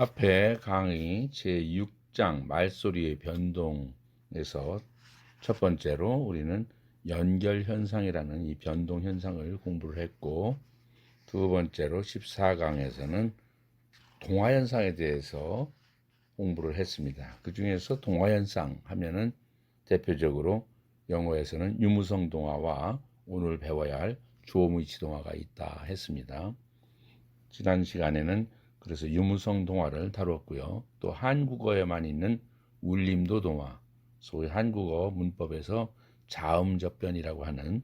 앞에 강의 제6장 말소리의 변동에서 첫 번째로 우리는 연결현상이라는 이 변동현상을 공부를 했고, 두 번째로 14강에서는 동화현상에 대해서 공부를 했습니다. 그 중에서 동화현상 하면은 대표적으로 영어에서는 유무성 동화와 오늘 배워야 할 조무이치 동화가 있다 했습니다. 지난 시간에는 그래서 유무성 동화를 다뤘고요. 또 한국어에만 있는 울림도 동화, 소위 한국어 문법에서 자음접변이라고 하는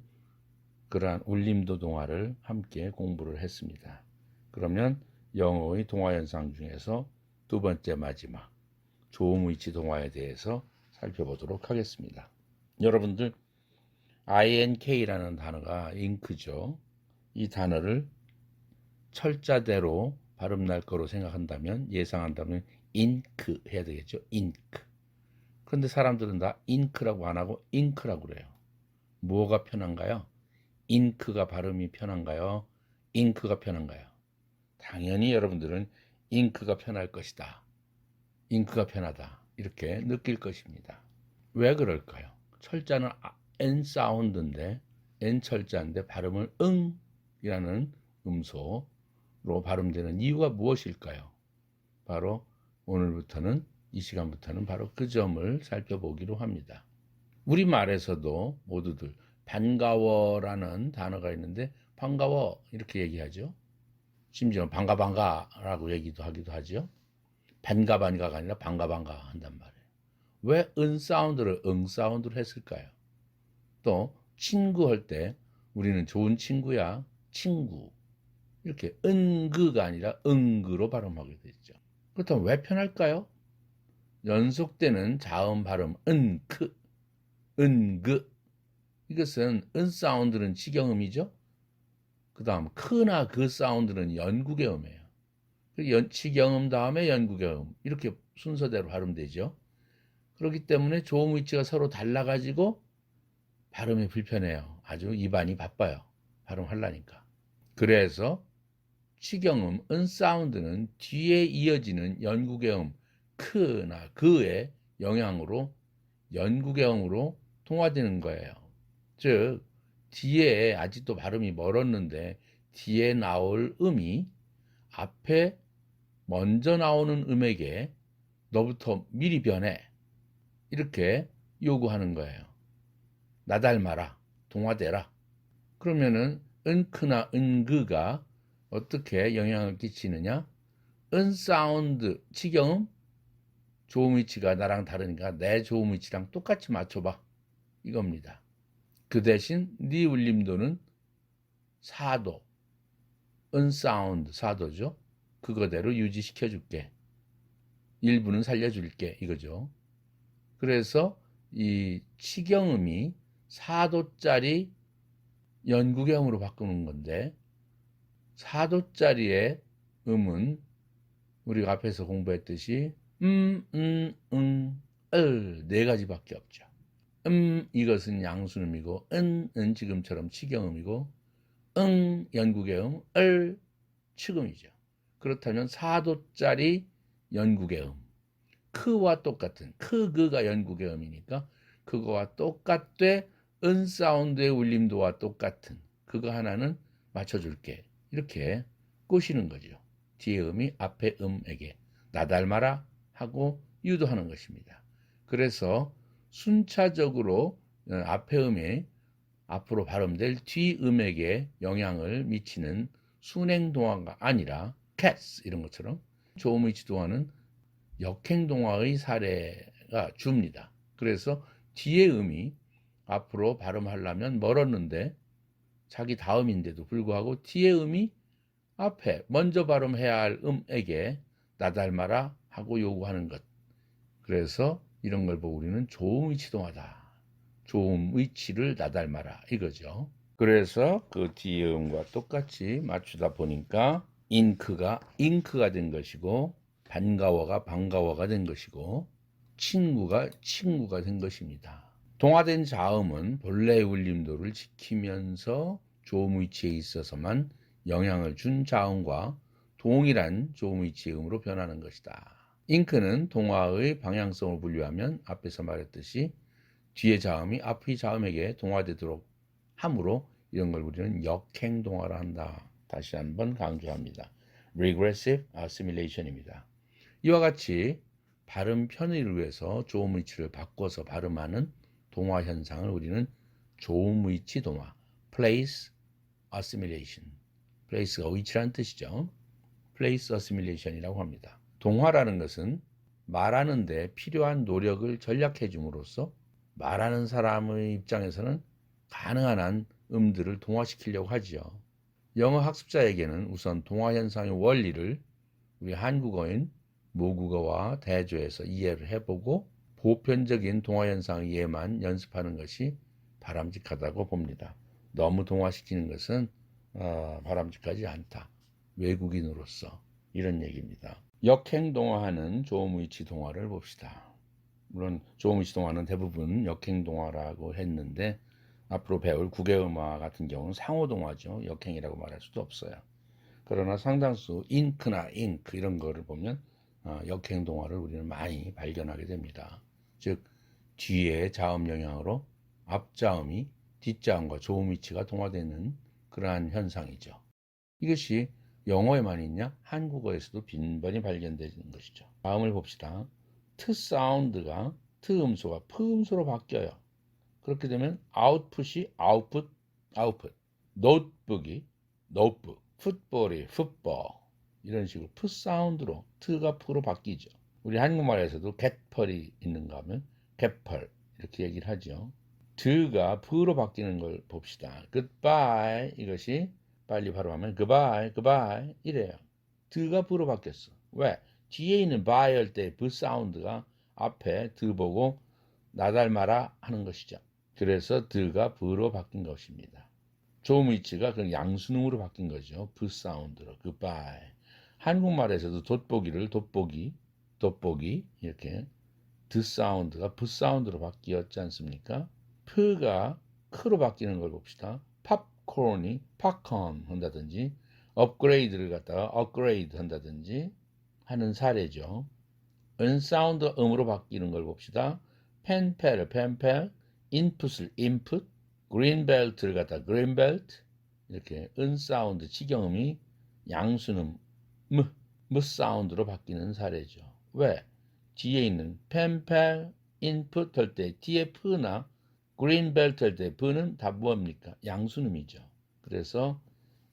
그러한 울림도 동화를 함께 공부를 했습니다. 그러면 영어의 동화 현상 중에서 두 번째 마지막 조무이치 동화에 대해서 살펴보도록 하겠습니다. 여러분들 INK라는 단어가 잉크죠. 이 단어를 철자대로 발음 날 거로 생각한다면, 예상한다면 인크 해야 되겠죠. 인크. 그런데 사람들은 다 인크라고 안 하고 잉크라고 그래요. 뭐가 편한가요? 인크가 발음이 편한가요? 잉크가 편한가요? 당연히 여러분들은 잉크가 편할 것이다. 잉크가 편하다. 이렇게 느낄 것입니다. 왜 그럴까요? 철자는 N 사운드인데, N 철자인데 발음을 응이라는 음소로 발음되는 이유가 무엇일까요? 바로 오늘부터는, 이 시간부터는 바로 그 점을 살펴보기로 합니다. 우리말에서도 모두들 반가워라는 단어가 있는데 반가워 이렇게 얘기하죠. 심지어 반가라고 얘기도 하기도 하죠. 반가가 아니라 반가 한단 말이에요. 왜 은 사운드를 응 사운드로 했을까요? 또 친구 할 때 우리는 좋은 친구야, 친구 이렇게 은그가 아니라 응그로 발음하게 되죠. 그렇다면 왜 편할까요? 연속되는 자음 발음 은크, 은그, 이것은 은 사운드는 치경음이죠. 그 다음 크나 그 사운드는 연국의 음이에요. 치경음 다음에 연국의 음, 이렇게 순서대로 발음되죠. 그렇기 때문에 조음 위치가 서로 달라가지고 발음이 불편해요. 아주 입안이 바빠요. 발음하려니까. 그래서 치경음, 은 사운드는 뒤에 이어지는 연국의 음, 크나 그의 영향으로 연국의 음으로 통화되는 거예요. 즉, 뒤에 아직도 발음이 멀었는데 뒤에 나올 음이 앞에 먼저 나오는 음에게 너부터 미리 변해. 이렇게 요구하는 거예요. 나 닮아라. 동화되라. 그러면은 은크나 은그가 어떻게 영향을 끼치느냐? 은 사운드, 치경음, 조음 위치가 나랑 다르니까 내 조음 위치랑 똑같이 맞춰봐. 이겁니다. 그 대신 네 울림도는 사도, 은사운드, 사도죠. 그거대로 유지시켜 줄게. 일부는 살려줄게. 이거죠. 그래서 이 치경음이 사도짜리 연구경으로 바꾸는 건데, 사도짜리의 음은 우리가 앞에서 공부했듯이 네 가지밖에 없죠. 이것은 양순음이고, 은은 지금처럼 치경음이고, 연국의 음, 치금이죠. 그렇다면 사도짜리 연국의 음, 크와 똑같은, 크그가 연국의 음이니까 그거와 똑같되 은사운드의 울림도와 똑같은 그거 하나는 맞춰줄게. 이렇게 꼬시는 거죠. 뒤에 음이 앞에 음에게 나 닮아라 하고 유도하는 것입니다. 그래서 순차적으로 앞에 음이 앞으로 발음될 뒤 음에게 영향을 미치는 순행 동화가 아니라 cats 이런 것처럼 조음의치 동화는 역행 동화의 사례가 줍니다. 그래서 뒤의 음이 앞으로 발음하려면 멀었는데 자기 다음인데도 불구하고 뒤의 음이 앞에 먼저 발음해야 할 음에게 나 닮아라 하고 요구하는 것. 그래서 이런 걸 보고 우리는 조음의치 동화다. 조음의치를 나 닮아라 이거죠. 그래서 그 뒤의 음과 똑같이 맞추다 보니까 인크가 잉크가 된 것이고, 반가워가 반가워가 된 것이고, 친구가 친구가 된 것입니다. 동화된 자음은 본래의 울림도를 지키면서 조음 위치에 있어서만 영향을 준 자음과 동일한 조음위치의 음으로 변하는 것이다. 잉크는 동화의 방향성을 분류하면 앞에서 말했듯이 뒤의 자음이 앞의 자음에게 동화되도록 함으로 이런 걸 우리는 역행동화라 한다. 다시 한번 강조합니다. Regressive Assimilation입니다. 이와 같이 발음 편의를 위해서 조음위치를 바꿔서 발음하는 동화 현상을 우리는 조음위치 동화, Place Assimilation, Place가 위치라는 뜻이죠. Place Assimilation이라고 합니다. 동화라는 것은 말하는 데 필요한 노력을 전략해 줌으로써 말하는 사람의 입장에서는 가능한 한 음들을 동화시키려고 하지요. 영어 학습자에게는 우선 동화 현상의 원리를 우리 한국어인 모국어와 대조해서 이해를 해보고 보편적인 동화 현상의 이해만 연습하는 것이 바람직하다고 봅니다. 너무 동화시키는 것은 바람직하지 않다. 외국인으로서 이런 얘기입니다. 역행동화하는 조음위치 동화를 봅시다. 물론 조음위치 동화는 대부분 역행동화라고 했는데 앞으로 배울 국외음화 같은 경우는 상호동화죠. 역행이라고 말할 수도 없어요. 그러나 상당수 잉크나 잉크 이런 거를 보면 역행동화를 우리는 많이 발견하게 됩니다. 즉 뒤에 자음 영향으로 앞자음이 뒷자음과 조음위치가 동화되는 그러한 현상이죠. 이것이 영어에만 있냐? 한국어에서도 빈번히 발견되는 것이죠. 다음을 봅시다. 트 사운드가 트 음소가 프 음소로 바뀌어요. 그렇게 되면 아웃풋이 아웃풋, 아웃풋. 노트북이 노트북, 풋볼이 풋볼. 이런 식으로 프 사운드로 트가 프로 바뀌죠. 우리 한국말에서도 갯펄이 있는가 하면 갯펄 이렇게 얘기를 하죠. 드가 프로 바뀌는 걸 봅시다. goodbye 이것이 빨리 발음하면 goodbye, goodbye 이래요. 드가 브로 바뀌었어. 왜? 뒤에 있는 by 할 때 그 사운드가 앞에 드 보고 나 닮아라 하는 것이죠. 그래서 드가 브로 바뀐 것입니다. 조음위치가 그냥 양수능으로 바뀐 거죠. 브 사운드로 goodbye. 한국말에서도 돋보기를 돋보기, 돋보기 이렇게 드 사운드가 브 사운드로 바뀌었지 않습니까? 프가 크로 바뀌는 걸 봅시다. 팝콘이 팝콘 한다든지 업그레이드를 갖다가 업그레이드 한다든지 하는 사례죠. 은사운드 음으로 바뀌는 걸 봅시다. 펜펠을 펜펠, 인풋을 인풋, 그린벨트를 갖다가 그린벨트 이렇게 은사운드 치경음이 양수는 무 사운드로 바뀌는 사례죠. 왜? 뒤에 있는 펜펠 인풋 할 때 뒤에 프나 그린벨트 할 때 브는 다 뭡니까? 양수음이죠. 그래서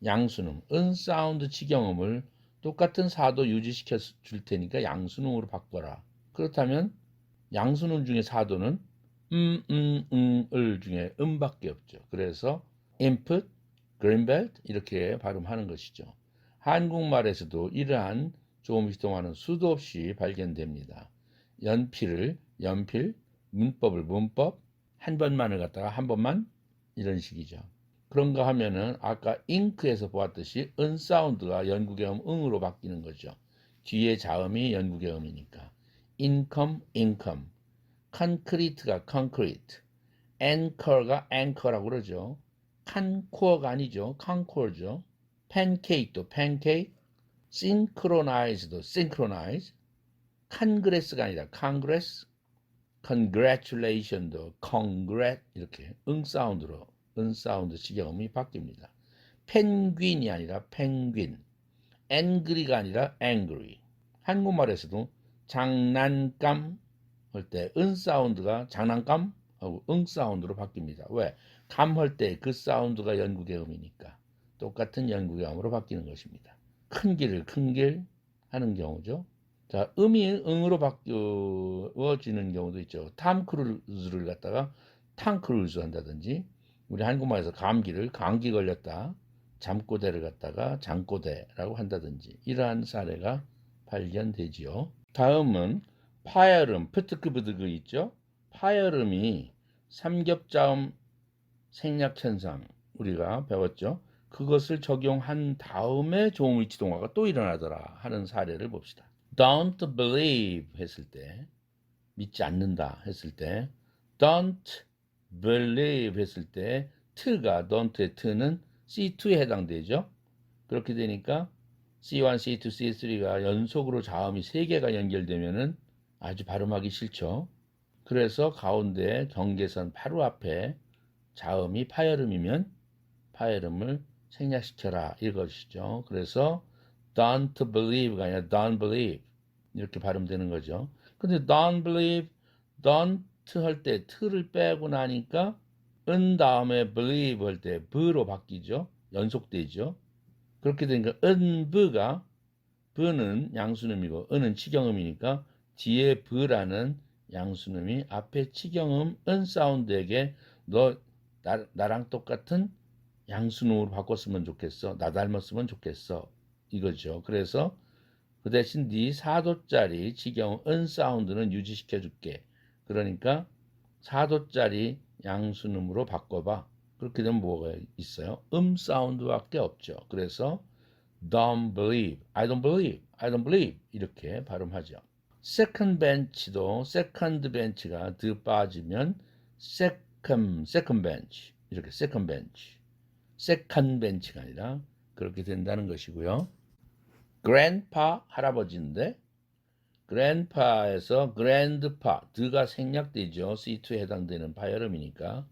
양수음, 은사운드 치경음을 똑같은 사도 유지시켜 줄 테니까 양수음으로 바꿔라. 그렇다면 양수음 중에 사도는 을 중에 음밖에 없죠. 그래서 input, greenbelt 이렇게 발음하는 것이죠. 한국말에서도 이러한 조음식 동화는 수도 없이 발견됩니다. 연필을 연필, 문법을 문법, 한 번만을 갖다가 한 번만 이런 식이죠. 그런가 하면은 아까 잉크에서 보았듯이 은사운드가 영국의 응으로 바뀌는 거죠. 뒤에 자음이 영국의 음이니까. income, income. concrete가 concrete. anchor가 anchor라고 그러죠. concore가 아니죠. concore죠. pancake도 pancake. synchronize도 synchronize. congress가 아니라 congress. congratulation도 congrat 이렇게 응사운드로 은사운드 치경음이 바뀝니다. 펭귄이 아니라 펭귄, angry가 아니라 angry. 한국말에서도 장난감 할 때 은사운드가 장난감 하고 응사운드로 바뀝니다. 왜? 감 할 때 그 사운드가 영국의 음이니까 똑같은 영국의 음으로 바뀌는 것입니다. 큰 길을 큰 길 하는 경우죠. 자, 음이 응으로 바뀌어지는 경우도 있죠. 탐 크루즈를 갖다가 탕 크루즈 한다든지 우리 한국말에서 감기를 감기 걸렸다. 잠꼬대를 갖다가 장꼬대라고 한다든지 이러한 사례가 발견되지요. 다음은 파열음, 프트크브드그 있죠? 파열음이 삼겹자음 생략현상 우리가 배웠죠? 그것을 적용한 다음에 조음위치 동화가 또 일어나더라 하는 사례를 봅시다. Don't believe 했을 때 믿지 않는다 했을 때 don't believe 했을 때 t가 don't의 t는 C2에 해당되죠. 그렇게 되니까 C1, C2, C3가 연속으로 자음이 3개가 연결되면은 아주 발음하기 싫죠. 그래서 가운데 경계선 바로 앞에 자음이 파열음이면 파열음을 생략시켜라 이것이죠. 그래서 don't believe가 아니라 don't believe 이렇게 발음되는 거죠. 근데 don't believe, don't 할 때 t를 빼고 나니까 은 다음에 believe 할 때 b로 바뀌죠. 연속되죠. 그렇게 되니까 은브가 브는 양수음이고 은은 치경음이니까 뒤에 브라는 양수음이 앞에 치경음 은 사운드에게 너 나랑 똑같은 양수음으로 바꿨으면 좋겠어. 나 닮았으면 좋겠어. 이거죠. 그래서 그 대신 네 4도짜리 치경 은 사운드는 유지시켜 줄게. 그러니까 4도짜리 양수음으로 바꿔봐. 그렇게 되면 뭐가 있어요? 사운드밖에 없죠. 그래서 don't believe, I don't believe, I don't believe 이렇게 발음하죠. second bench도 second bench가 드 빠지면 second bench 이렇게 second bench가 아니라 그렇게 된다는 것이고요. grandpa 할아버지인데 grandpa에서 grandpa 드가 생략되죠. C2에 해당되는 파열음이니까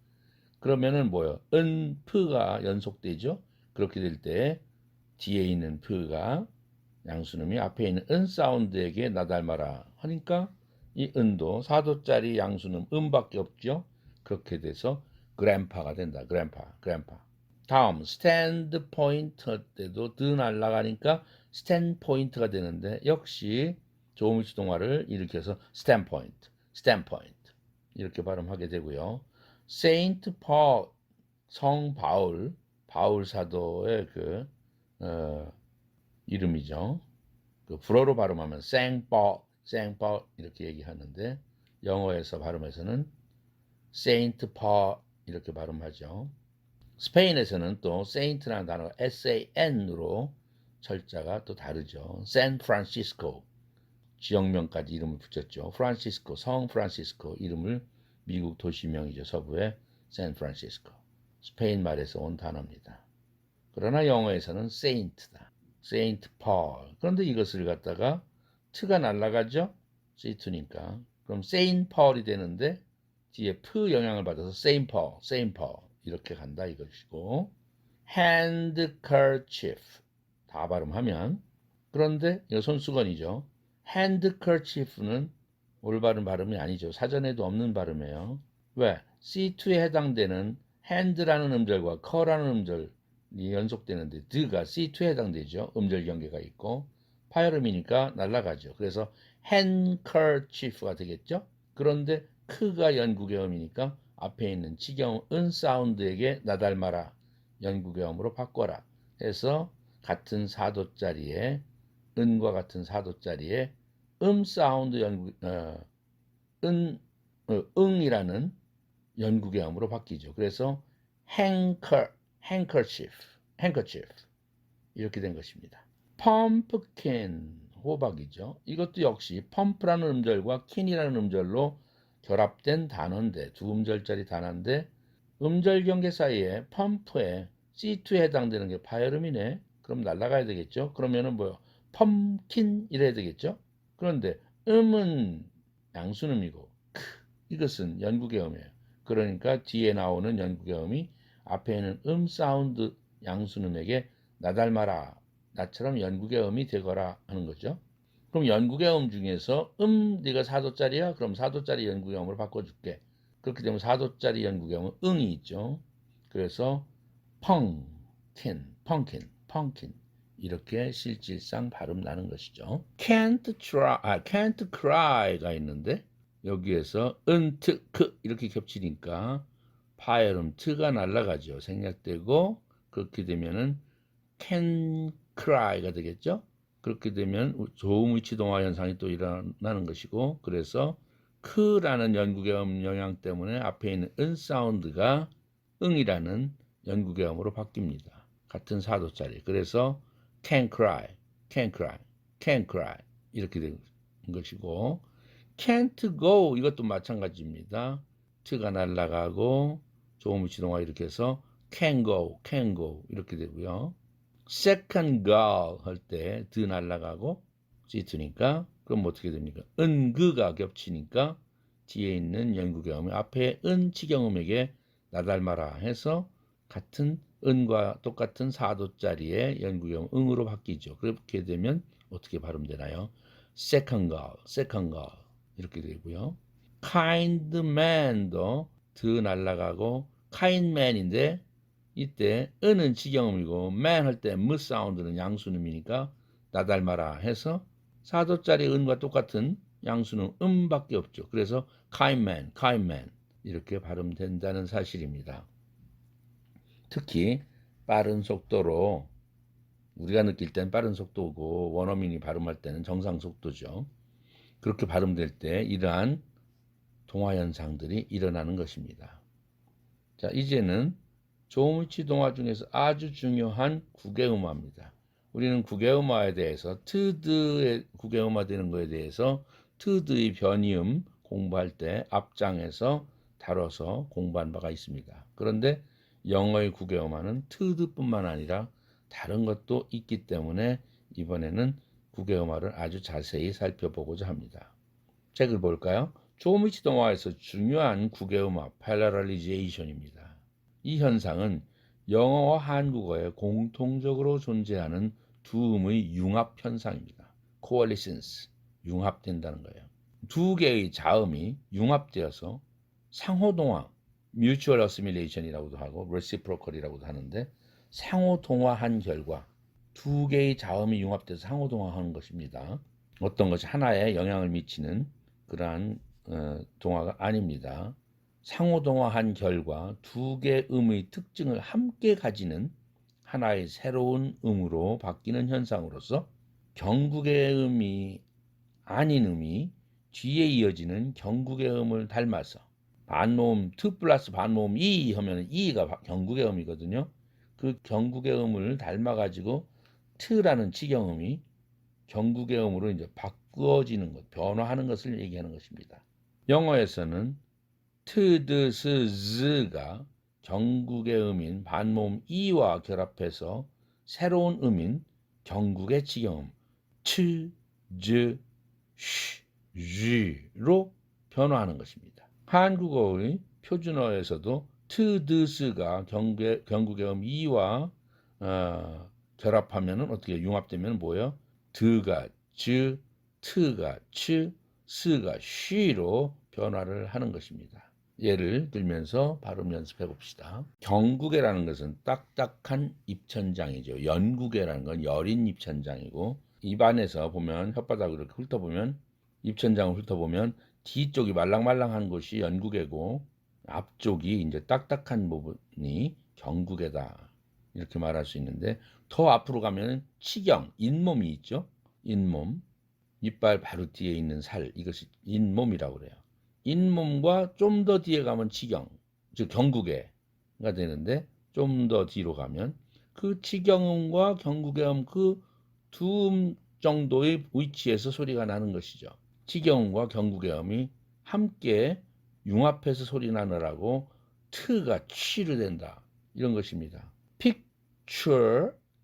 그러면은 뭐요? 은프가 연속되죠. 그렇게 될 때 뒤에 있는 프가 양수음이 앞에 있는 은 사운드에게 나 닮아라 하니까 이 은도 4도짜리 양수음 음밖에 없죠. 그렇게 돼서 grandpa가 된다. grandpa. 다음 stand point 할 때도 드 날라가니까 stand point가 되는데 역시 조음일치 동화를 일으켜서 stand point 이렇게 발음하게 되고요. Saint Paul 성 바울 사도의 그 이름이죠. 그 불어로 발음하면 생벌 이렇게 얘기하는데 영어에서 발음해서는 Saint Paul 이렇게 발음하죠. 스페인에서는 또 Saint라는 단어가 SAN으로 철자가 또 다르죠. 샌프란시스코 지역명까지 이름을 붙였죠. 프란시스코 성 프란시스코 이름을 미국 도시명이죠. 서부의 샌프란시스코. 스페인 말에서 온 단어입니다. 그러나 영어에서는 Saint다. Saint Paul. 그런데 이것을 갖다가 트가 날라가죠. C2니까. 그럼 Saint Paul이 되는데 뒤에 프 영향을 받아서 Saint Paul 이렇게 간다 이것이고 handkerchief 다 발음하면 그런데 이거 손수건이죠. handkerchief는 올바른 발음이 아니죠. 사전에도 없는 발음이에요. 왜? C2에 해당되는 hand라는 음절과 커라는 음절이 연속되는데 드가 C2에 해당되죠. 음절 경계가 있고 파열음이니까 날아가죠. 그래서 handkerchief가 되겠죠. 그런데 크가 연구개음이니까 앞에 있는 치경 은 사운드에게 나 닮아라 연구개음으로 바꿔라 해서 같은 4도짜리에 은과 같은 4도짜리에 사운드 응이라는 연구개음으로 바뀌죠. 그래서 handkerchief 이렇게 된 것입니다. pumpkin 호박이죠. 이것도 역시 펌프라는 음절과 킨이라는 음절로 결합된 단어인데 두 음절짜리 단어인데 음절 경계 사이에 펌프에 C2에 해당되는 게 파열음이네. 그럼 날아가야 되겠죠. 그러면은 뭐요? 펌킨 이래야 되겠죠. 그런데 음은 양수음이고 이것은 연구개음이에요. 그러니까 뒤에 나오는 연구개음이 앞에 있는 사운드 양수음에게 나 닮아라. 나처럼 연구개음이 되거라 하는 거죠. 그럼 연구개음 중에서 네가 4도짜리야? 그럼 4도짜리 연구개음으로 바꿔줄게. 그렇게 되면 4도짜리 연구개음은 응이 있죠. 그래서 펑킨 이렇게 실질상 발음 나는 것이죠. can't cry가 있는데 여기에서 트 이렇게 겹치니까 파열음 트가 날아가죠. 생략되고 그렇게 되면은 can cry가 되겠죠. 그렇게 되면 조음위치 동화 현상이 또 일어나는 것이고 그래서 크라는 연구개음 영향 때문에 앞에 있는 은 사운드가 응이라는 연구개음으로 바뀝니다. 같은 4도짜리. 그래서 can cry 이렇게 되는 것이고 can't go 이것도 마찬가지입니다. 트가 날아가고 조음위치 동화 이렇게 해서 can go 이렇게 되고요. second girl 할 때 드 날라가고 시트니까 그럼 어떻게 됩니까? 은그가 겹치니까 뒤에 있는 연구경음이 앞에 은치경음에게 나닮아라 해서 같은 은과 똑같은 4도짜리의 연구경음 응으로 바뀌죠. 그렇게 되면 어떻게 발음되나요? second girl, second girl 이렇게 되고요. kind man도 드 날라가고 kind man인데 이때 은은 치경음이고 man 할 때 m 사운드는 양수음이니까 나닮아라 해서 4도짜리 은과 똑같은 양수는 음밖에 없죠. 그래서 kind man 이렇게 발음된다는 사실입니다. 특히 빠른 속도로 우리가 느낄 땐 빠른 속도고 원어민이 발음할 때는 정상 속도죠. 그렇게 발음될 때 이러한 동화 현상들이 일어나는 것입니다. 자, 이제는 조음치 동화 중에서 아주 중요한 구개음화입니다. 우리는 구개음화에 대해서 트드의 구개음화 되는 것에 대해서 트드의 변이음 공부할 때 앞장에서 다뤄서 공부한 바가 있습니다. 그런데 영어의 구개음화는 트드뿐만 아니라 다른 것도 있기 때문에 이번에는 구개음화를 아주 자세히 살펴보고자 합니다. 책을 볼까요? 조음치 동화에서 중요한 구개음화 parallelization입니다. 이 현상은 영어와 한국어에 공통적으로 존재하는 두 음의 융합 현상입니다. coalescence, 융합된다는 거예요. 두 개의 자음이 융합되어서 상호동화, mutual assimilation이라고도 하고 reciprocal이라고도 하는데 상호동화한 결과 두 개의 자음이 융합돼서 상호동화하는 것입니다. 어떤 것이 하나에 영향을 미치는 그러한 동화가 아닙니다. 상호동화한 결과 두 개의 음의 특징을 함께 가지는 하나의 새로운 음으로 바뀌는 현상으로서 경국의 음이 아닌 음이 뒤에 이어지는 경국의 음을 닮아서 반모음 2 플러스 반모음 2 하면 2가 경국의 음이거든요. 그 경국의 음을 닮아가지고 트라는 치경음이 경국의 음으로 이제 바꾸어지는 것, 변화하는 것을 얘기하는 것입니다. 영어에서는 트드스즈가 경국의 음인 반모음 이와 결합해서 새로운 음인 경국의 치경음 츠, 즈, 쉬, 쥐로 변화하는 것입니다. 한국어의 표준어에서도 트드스가 경국의 음 이와 결합하면 어떻게 융합되면 뭐예요? 드가 즈, 트가 츠, 스가 쉬로 변화를 하는 것입니다. 예를 들면서 발음 연습해 봅시다. 경국에라는 것은 딱딱한 입천장이죠. 연국에라는 건 여린 입천장이고 입안에서 보면 혓바닥을 이렇게 훑어보면 입천장을 훑어보면 뒤쪽이 말랑말랑한 곳이 연국에고 앞쪽이 이제 딱딱한 부분이 경국에다 이렇게 말할 수 있는데 더 앞으로 가면 치경, 잇몸이 있죠. 잇몸, 이빨 바로 뒤에 있는 살 이것이 잇몸이라고 그래요. 잇몸과 좀 더 뒤에 가면 치경, 즉 경국에가 되는데 좀 더 뒤로 가면 그 치경음과 경국의 그 두 음 정도의 위치에서 소리가 나는 것이죠. 치경음과 경국의 음이 함께 융합해서 소리 나느라고 트가 취를 된다 이런 것입니다.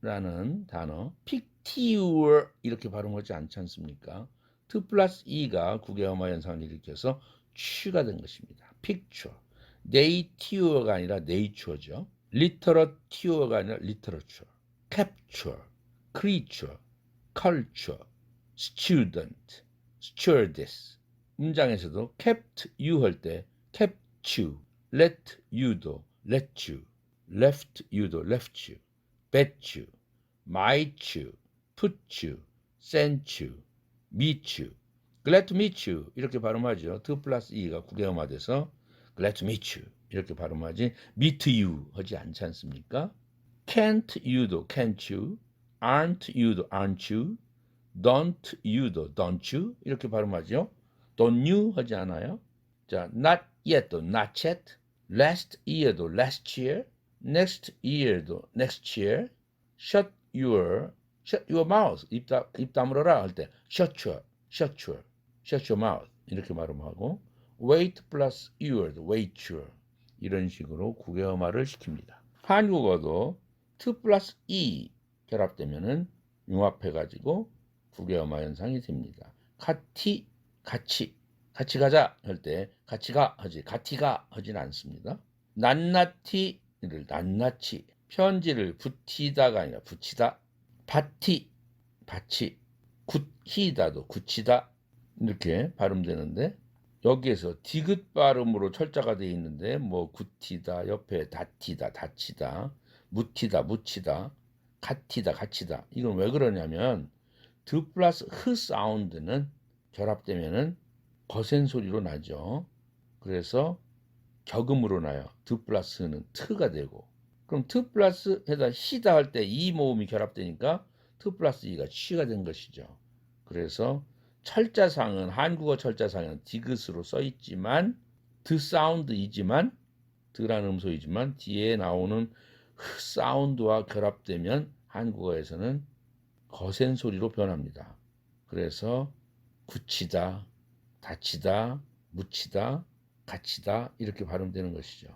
picture라는 단어, picture 이렇게 발음하지 않지 않습니까? 2 플러스 2가 구개음화 현상을 일으켜서 취가 된 것입니다. picture, nature가 아니라 nature죠. literature가 아니라 literature, capture, creature, culture, student, stewardess. 문장에서도 kept you 할 때 kept you, let you도 let you, left you도 left you, bet you, might you, put you, sent you, meet you, glad to meet you 이렇게 발음하죠. 2 플러스 2가 구개음화돼서 glad to meet you 이렇게 발음하지 meet you 하지 않지 않습니까? can't you도 can't you, aren't you도 aren't you, don't you도 don't you 이렇게 발음하죠. don't you 하지 않아요. 자, not yet도 not yet, last year도 last year, next year도 next year, shut your mouth 입 다물어라 할 때 shut your mouth 이렇게 발음하고 wait plus your도 wait your 이런 식으로 구개음화를 시킵니다. 한국어도 2 플러스 2 결합되면은 융합해가지고 국외음화 현상이 됩니다. 같이 가자 할 때 같이 가 하지 같이 가 하진 않습니다. 낱낱이를 낱낱이, 편지를 붙이다가 아니라 붙이다, 밭이 굳히다도 굳히다 이렇게 발음되는데, 여기에서 디귿 발음으로 철자가 되어 있는데 뭐 굳히다 옆에 닫히다 닫히다, 묻히다 묻히다, 같이다 같이다, 이건 왜 그러냐면 드 플러스 흐 사운드는 결합되면은 거센 소리로 나죠. 그래서 격음으로 나요. 드 플러스는 트가 되고, 그럼 트 플러스 해다 시다 할 때 이 모음이 결합되니까 트 플러스 이가 취가 된 것이죠. 그래서 철자상은, 한국어 철자상은 디귿으로 써 있지만 드 사운드이지만, 드라는 음소이지만 뒤에 나오는 흐 사운드와 결합되면 한국어에서는 거센 소리로 변합니다. 그래서 굳히다, 닫히다, 묻히다, 갇히다 이렇게 발음되는 것이죠.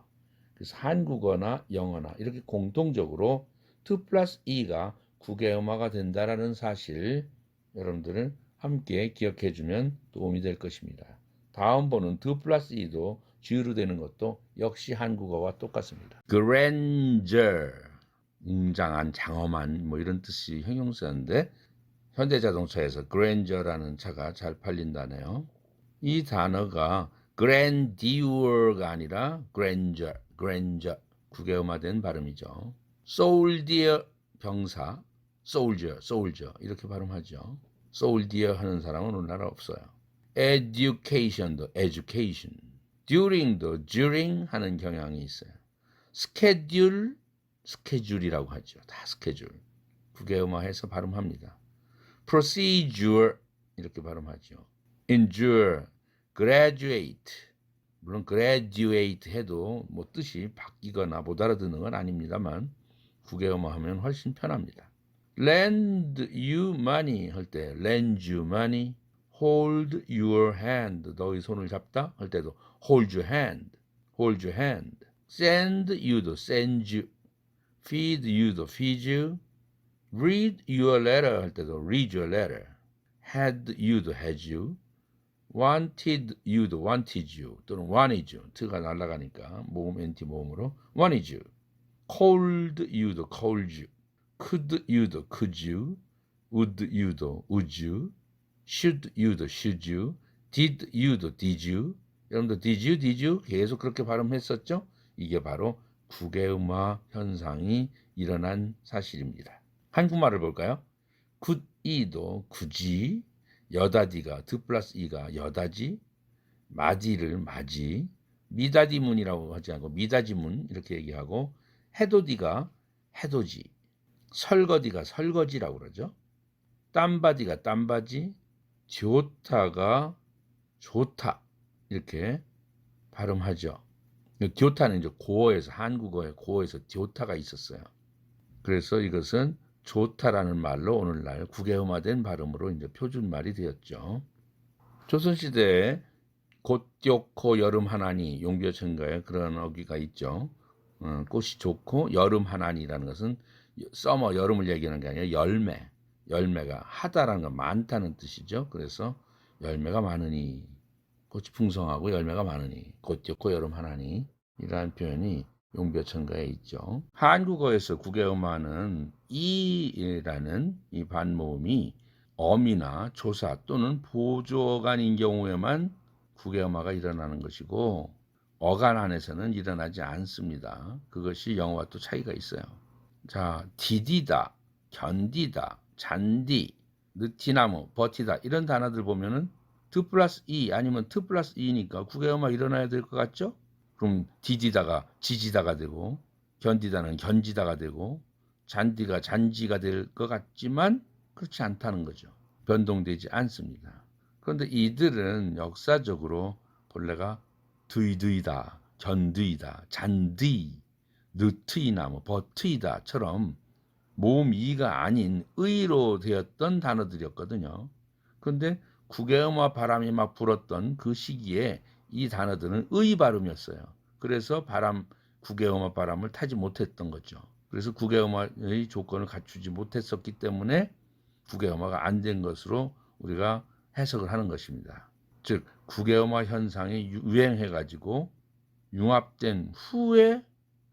그래서 한국어나 영어나 이렇게 공통적으로 트 플러스 이가 국외음화가 된다라는 사실, 여러분들은 함께 기억해 주면 도움이 될 것입니다. 다음 번은 드 플러스 이도 G로 되는 것도 역시 한국어와 똑같습니다. grandeur, 웅장한, 장엄한 뭐 이런 뜻이 형용사인데, 현대자동차에서 grandeur라는 차가 잘 팔린다네요. 이 단어가 grandeur가 아니라 grandeur, 국외음화된 발음이죠. soldier, 병사, soldier 이렇게 발음하죠. soldier 하는 사람은 우리나라 없어요. education도 education, during도 during 하는 경향이 있어요. schedule이라고 하죠. 다 스케줄, 국외음화해서 발음합니다. procedure 이렇게 발음하죠. endure, graduate, 물론 graduate 해도 뭐 뜻이 바뀌거나 못 알아듣는 건 아닙니다만 국외음화하면 훨씬 편합니다. lend you money 할 때 lend you money, hold your hand, 너의 손을 잡다 할 때도 hold your hand, send you도 send you, feed you도 feed you, read your letter 할 때도 read your letter, had you도 had you, wanted you도 wanted you 또는 wanted you, t가 날아가니까 모음 NT 모음으로 wanted you, cold you도 cold you, could you도 could you, would you도 would you, should you도 should you, did you도 did you. 여러분들 did you 계속 그렇게 발음했었죠? 이게 바로 국외음화 현상이 일어난 사실입니다. 한국말을 볼까요? 굿이도 굳이, 여다디가 드 플러스 이가 여다지, 마디를 마지, 미다디문이라고 하지 않고 미다지문 이렇게 얘기하고, 해도디가 해도지, 설거디가 설거지라고 그러죠. 땀바디가 땀바지, 좋다가 좋다 이렇게 발음하죠. 좋다는 이제 고어에서, 한국어의 고어에서 좋다가 있었어요. 그래서 이것은 좋다라는 말로 오늘날 국외음화된 발음으로 이제 표준말이 되었죠. 조선시대에 곧 좋고 여름 하나니, 용비어천가에 그런 어귀가 있죠. 꽃이 좋고 여름 하나니라는 것은 서머, 여름을 얘기하는 게 아니라 열매가 하다라는 건 많다는 뜻이죠. 그래서 열매가 많으니, 꽃이 풍성하고 열매가 많으니, 곧 좋고 여름 하나니 이라는 표현이 용비어천가에 있죠. 한국어에서 국외음화는 이라는 이 반모음이 어미나 조사 또는 보조어간인 경우에만 국외음화가 일어나는 것이고, 어간 안에서는 일어나지 않습니다. 그것이 영어와 또 차이가 있어요. 자, 디디다, 견디다, 잔디, 느티나무, 버티다 이런 단어들 보면은 드 플러스 이 아니면 트 플러스 이니까 국외음화 일어나야 될 것 같죠? 그럼 디디다가 지지다가 되고, 견디다는 견지다가 되고, 잔디가 잔지가 될 것 같지만 그렇지 않다는 거죠. 변동되지 않습니다. 그런데 이들은 역사적으로 본래가 드이드이다, 견드이다, 잔디, 느트이나 뭐 버트이다처럼 모음 이가 아닌 의로 되었던 단어들이었거든요. 그런데 국외음화 바람이 막 불었던 그 시기에 이 단어들은 의 발음이었어요. 그래서 국외음화 바람을 타지 못했던 거죠. 그래서 국외음화의 조건을 갖추지 못했었기 때문에 국외음화가 안 된 것으로 우리가 해석을 하는 것입니다. 즉 국외음화 현상이 유행해가지고 융합된 후에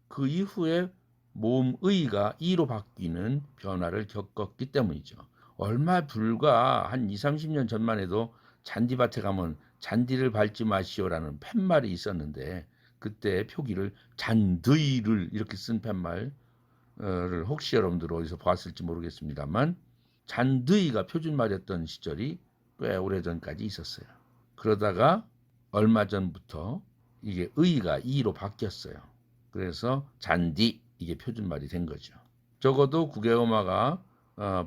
그 이후에 모음의가 이로 바뀌는 변화를 겪었기 때문이죠. 얼마 불과 한 20-30년 전만 해도 잔디밭에 가면 잔디를 밟지 마시오라는 팻말이 있었는데 그때 표기를 잔드이를 이렇게 쓴 팻말을 혹시 여러분들 어디서 보았을지 모르겠습니다만 잔드이가 표준말이었던 시절이 꽤 오래전까지 있었어요. 그러다가 얼마 전부터 이게 의가 이로 바뀌었어요. 그래서 잔디 이게 표준말이 된 거죠. 적어도 국외음화가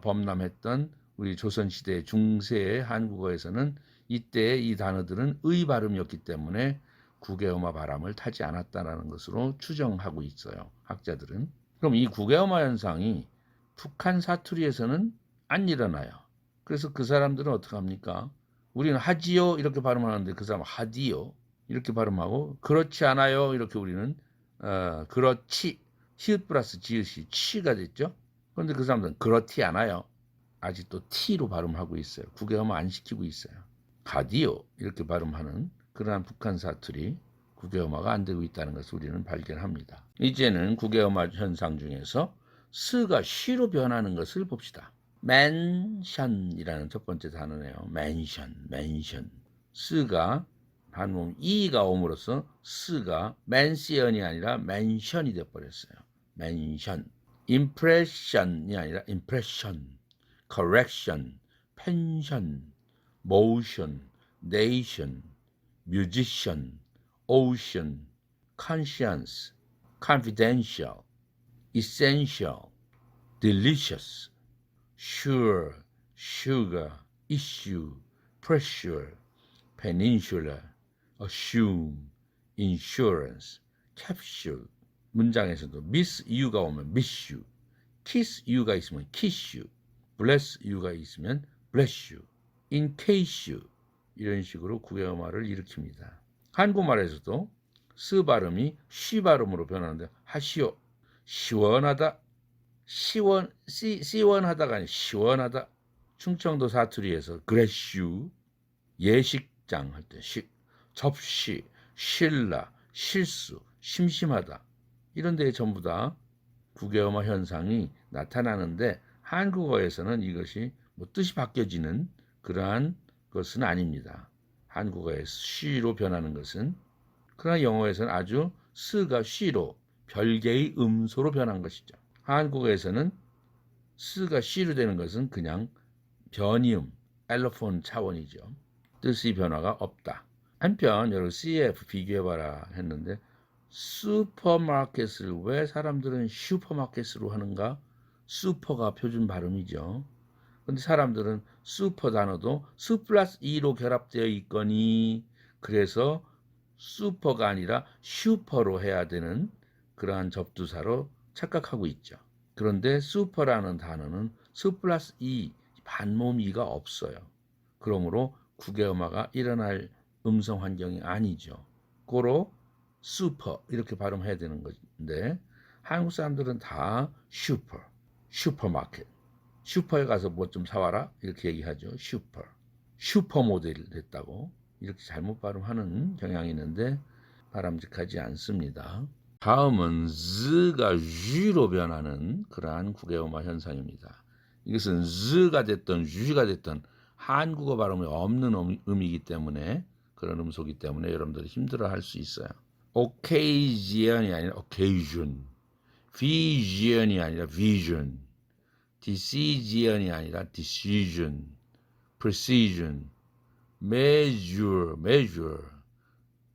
범람했던 우리 조선시대 중세의 한국어에서는 이때의 이 단어들은 의 발음이었기 때문에 국외음화 바람을 타지 않았다는 것으로 추정하고 있어요. 학자들은. 그럼 이 국외음화 현상이 북한 사투리에서는 안 일어나요. 그래서 그 사람들은 어떻게 합니까? 우리는 하지요 이렇게 발음하는데 그 사람은 하디요 이렇게 발음하고 그렇지 않아요 이렇게 우리는 그렇지 히읗 플러스 지읒이 치가 됐죠. 그런데 그 사람들은 그렇지 않아요. 아직도 T로 발음하고 있어요. 국외음화 안 시키고 있어요. 가디요 이렇게 발음하는 그러한 북한 사투리 국외음화가 안 되고 있다는 것을 우리는 발견합니다. 이제는 국외음화 현상 중에서 스가 쉬로 변하는 것을 봅시다. 맨션이라는 첫 번째 단어네요. 맨션. 스가 반모음 이가 옴으로써 스가 맨시언이 아니라 맨션이 되어버렸어요. 맨션. 임프레션이 아니라 임프레션. correction, pension, motion, nation, musician, ocean, conscience, confidential, essential, delicious, sure, sugar, issue, pressure, peninsula, assume, insurance, capsule. 문장에서도 miss you가 오면 miss you, kiss you가 있으면 kiss you, bless you가 있으면 bless you, in case you 이런 식으로 국외음화를 일으킵니다. 한국말에서도 스 발음이 쉬 발음으로 변하는데 하시오, 시원하다, 시원하다가 아니라 시원하다. 충청도 사투리에서 그레슈, 예식장 할 때 접시, 신라, 실수, 심심하다 이런 데에 전부 다 국외음화 현상이 나타나는데 한국어에서는 이것이 뭐 뜻이 바뀌어지는 그러한 것은 아닙니다. 한국어의 쉬로 변하는 것은. 그러나 영어에서는 아주 스가 쉬로 별개의 음소로 변한 것이죠. 한국어에서는 스가 쉬로 되는 것은 그냥 변이음, 엘로폰 차원이죠. 뜻의 변화가 없다. 한편 여러분 CF 비교해봐라 했는데 슈퍼마켓을 왜 사람들은 슈퍼마켓으로 하는가? 슈퍼가 표준 발음이죠. 그런데 사람들은 슈퍼 단어도 수 플러스 E로 결합되어 있거니 그래서 슈퍼가 아니라 슈퍼로 해야 되는 그러한 접두사로 착각하고 있죠. 그런데 슈퍼라는 단어는 수 플러스 E 반모음 E가 없어요. 그러므로 국외음화가 일어날 음성 환경이 아니죠. 고로 슈퍼 이렇게 발음해야 되는 건데 한국 사람들은 다 슈퍼마켓, 슈퍼에 가서 뭐 좀 사와라 이렇게 얘기하죠. 슈퍼 모델 됐다고 이렇게 잘못 발음하는 경향이 있는데 바람직하지 않습니다. 다음은 z가 z로 변하는 그러한 국외음화 현상입니다. 이것은 z가 됐든 z가 됐든 한국어 발음이 없는 음이기 때문에 그런 음소이기 때문에 여러분들이 힘들어할 수 있어요. occasion이 아니라 occasion, vision이 아니라 vision, decision이 아니라 decision, precision, measure,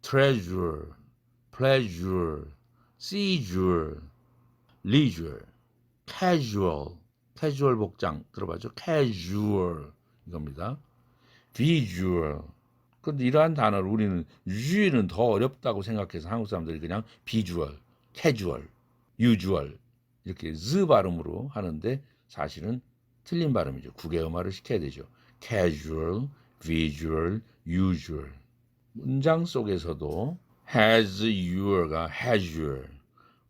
treasure, pleasure, seizure, leisure, casual 복장 들어봤죠? casual 이겁니다. visual. 근데 이러한 단어를 우리는 G는 더 어렵다고 생각해서 한국 사람들이 그냥 visual, casual, usual 이렇게 Z 발음으로 하는데 사실은 틀린 발음이죠. 국외음화를 시켜야 되죠. casual, visual, usual. 문장 속에서도 has your가 has your,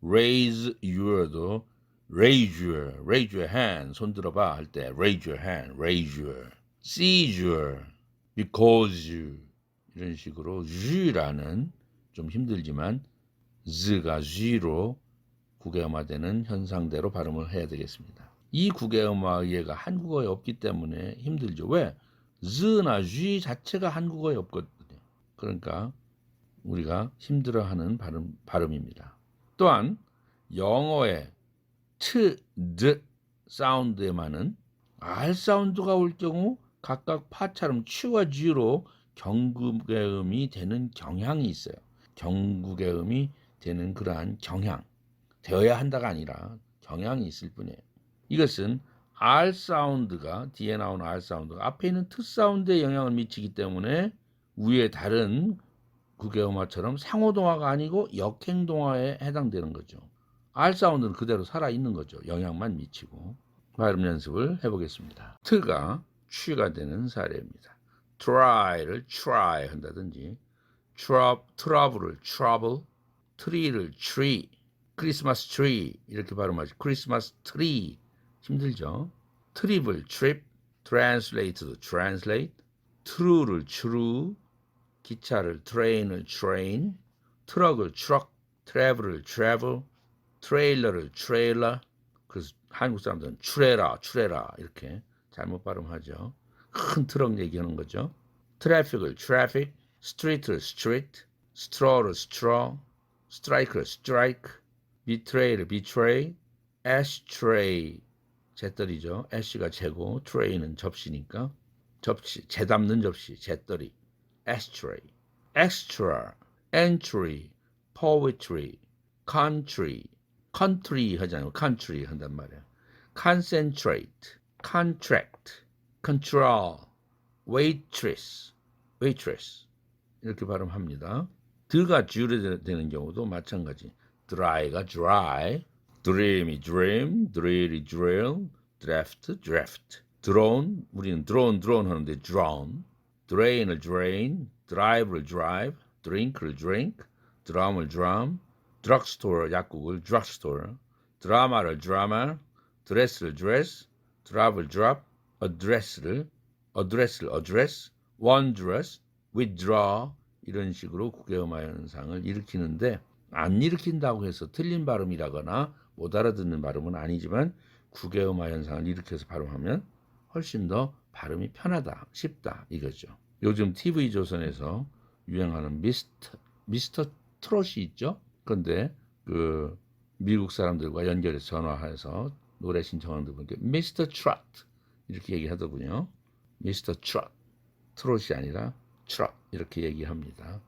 raise your도 raise your hand, 손 들어봐 할 때 raise your hand, raise your, seizure, because you, 이런 식으로 주라는 좀 힘들지만 z가 쥐로 국외음화되는 현상대로 발음을 해야 되겠습니다. 이 국외음화의가 한국어에 없기 때문에 힘들죠. 왜? z나 쥐 자체가 한국어에 없거든요. 그러니까 우리가 힘들어하는 발음입니다. 또한 영어의 트, 드 사운드에만은 R 사운드가 올 경우 각각 파처럼 추와 쥐로 경국외음이 되는 경향이 있어요. 경국외음이 되는 그러한 경향, 되어야 한다가 아니라 경향이 있을 뿐이에요. 이것은 R 사운드가, 뒤에 나오는 R 사운드가 앞에 있는 트 사운드에 영향을 미치기 때문에 위에 다른 국외음화처럼 상호동화가 아니고 역행동화에 해당되는 거죠. R 사운드는 그대로 살아있는 거죠. 영향만 미치고. 발음 연습을 해보겠습니다. 트가 취가 되는 사례입니다. try를 try 한다든지 trouble을 trouble, tree를 tree, 크리스마스 트리 이렇게 발음하죠. 크리스마스 트리 힘들죠. 트립을 trip, translate도 translate, true를 true, 기차를 train을 train, 트럭을 truck, travel을 travel, 트레일러를 trailer. 그래서 한국 사람들은 추레라 이렇게 잘못 발음하죠. 큰 트럭 얘기하는 거죠. 트래픽을 traffic, 스트리트를 street, straw를 straw, strike를 strike, betray를 betray, ashtray 재떨이죠. ash가 재고 tray는 접시니까 접시, 재 담는 접시, 재떨이 ashtray, extra, entry, poetry, country, country 하잖아요. country 한단 말이야. concentrate, contract, control, waitress 이렇게 발음합니다. 드가 주로 되는 경우도 마찬가지. dry가 dry, dream이 dream, drill이 drill, draft. drone, 우리는 drone 하는데 drone, drain을 drain, drive를 drive, drink를 drink, drum을 drum, drugstore 약국을 drugstore, 드라마를 drama, dress를 dress, drop을 drop, address, wondrous, withdraw 이런 식으로 국외음화 현상을 일으키는데 안 일으킨다고 해서 틀린 발음이라거나 못 알아듣는 발음은 아니지만 국외음화 현상을 일으켜서 발음하면 훨씬 더 발음이 편하다, 쉽다 이거죠. 요즘 TV조선에서 유행하는 미스터 트롯이 있죠. 그런데 그 미국 사람들과 연결해서 전화해서 노래 신청하는 분께 미스터 트롯 이렇게 얘기하더군요. 미스터 트롯, 트롯이 아니라 트롯 이렇게 얘기합니다.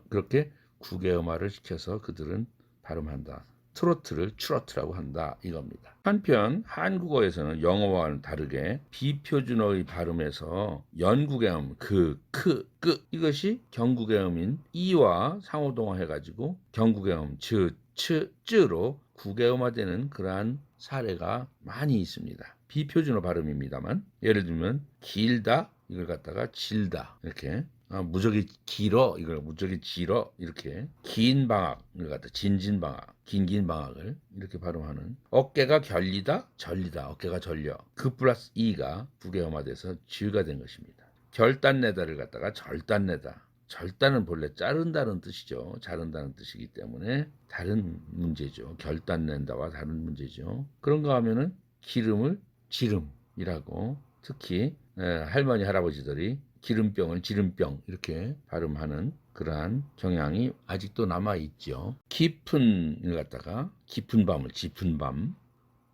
그렇게 국외음화를 시켜서 그들은 발음한다. 트로트를 트로트라고 한다 이겁니다. 한편 한국어에서는 영어와는 다르게 비표준어의 발음에서 연국외음 그, 크, 끄 이것이 경국외음인 이와 상호동화해가지고 경국외음 즈, 츠, 쯔로 국외음화되는 그러한 사례가 많이 있습니다. 비표준어 발음입니다만 예를 들면 길다 이걸 갖다가 질다 이렇게 무적이 길어 이걸 무적이 길어 이렇게 긴 방학 이걸 갖다 진방학 긴 방학을 이렇게 발음하는 어깨가 결리다 절리다 어깨가 절려 그 플러스 이가 국외음화돼서 쥐가 된 것입니다. 결단내다를 갖다가 절단내다 절단은 본래 자른다는 뜻이죠. 자른다는 뜻이기 때문에 다른 문제죠. 결단낸다와 다른 문제죠. 그런가 하면은 기름을 지름이라고 특히 할머니 할아버지들이 기름병을 지름병 이렇게 발음하는 그러한 경향이 아직도 남아있죠. 깊은을 갖다가 깊은 밤을 짚은 밤,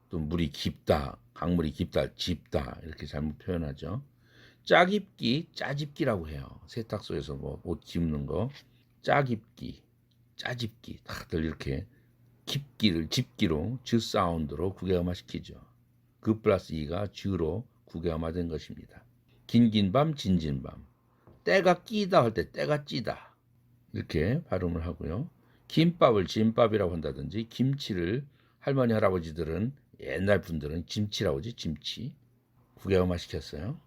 또 물이 깊다, 강물이 깊다, 짚다 이렇게 잘못 표현하죠. 짜깁기, 짜집기라고 해요. 세탁소에서 뭐 옷 깁는 거 짜깁기, 짜집기 다들 이렇게 깊기를 집기로 즈 사운드로 국외음화 시키죠. 그 플러스 이가 즈로 국외음화된 것입니다. 긴긴 밤 진진밤 때가 끼다 할 때 때가 찌다 이렇게 발음을 하고요. 김밥을 진밥이라고 한다든지 김치를 할머니 할아버지들은 옛날 분들은 김치라고 하지 김치 국외음화 시켰어요.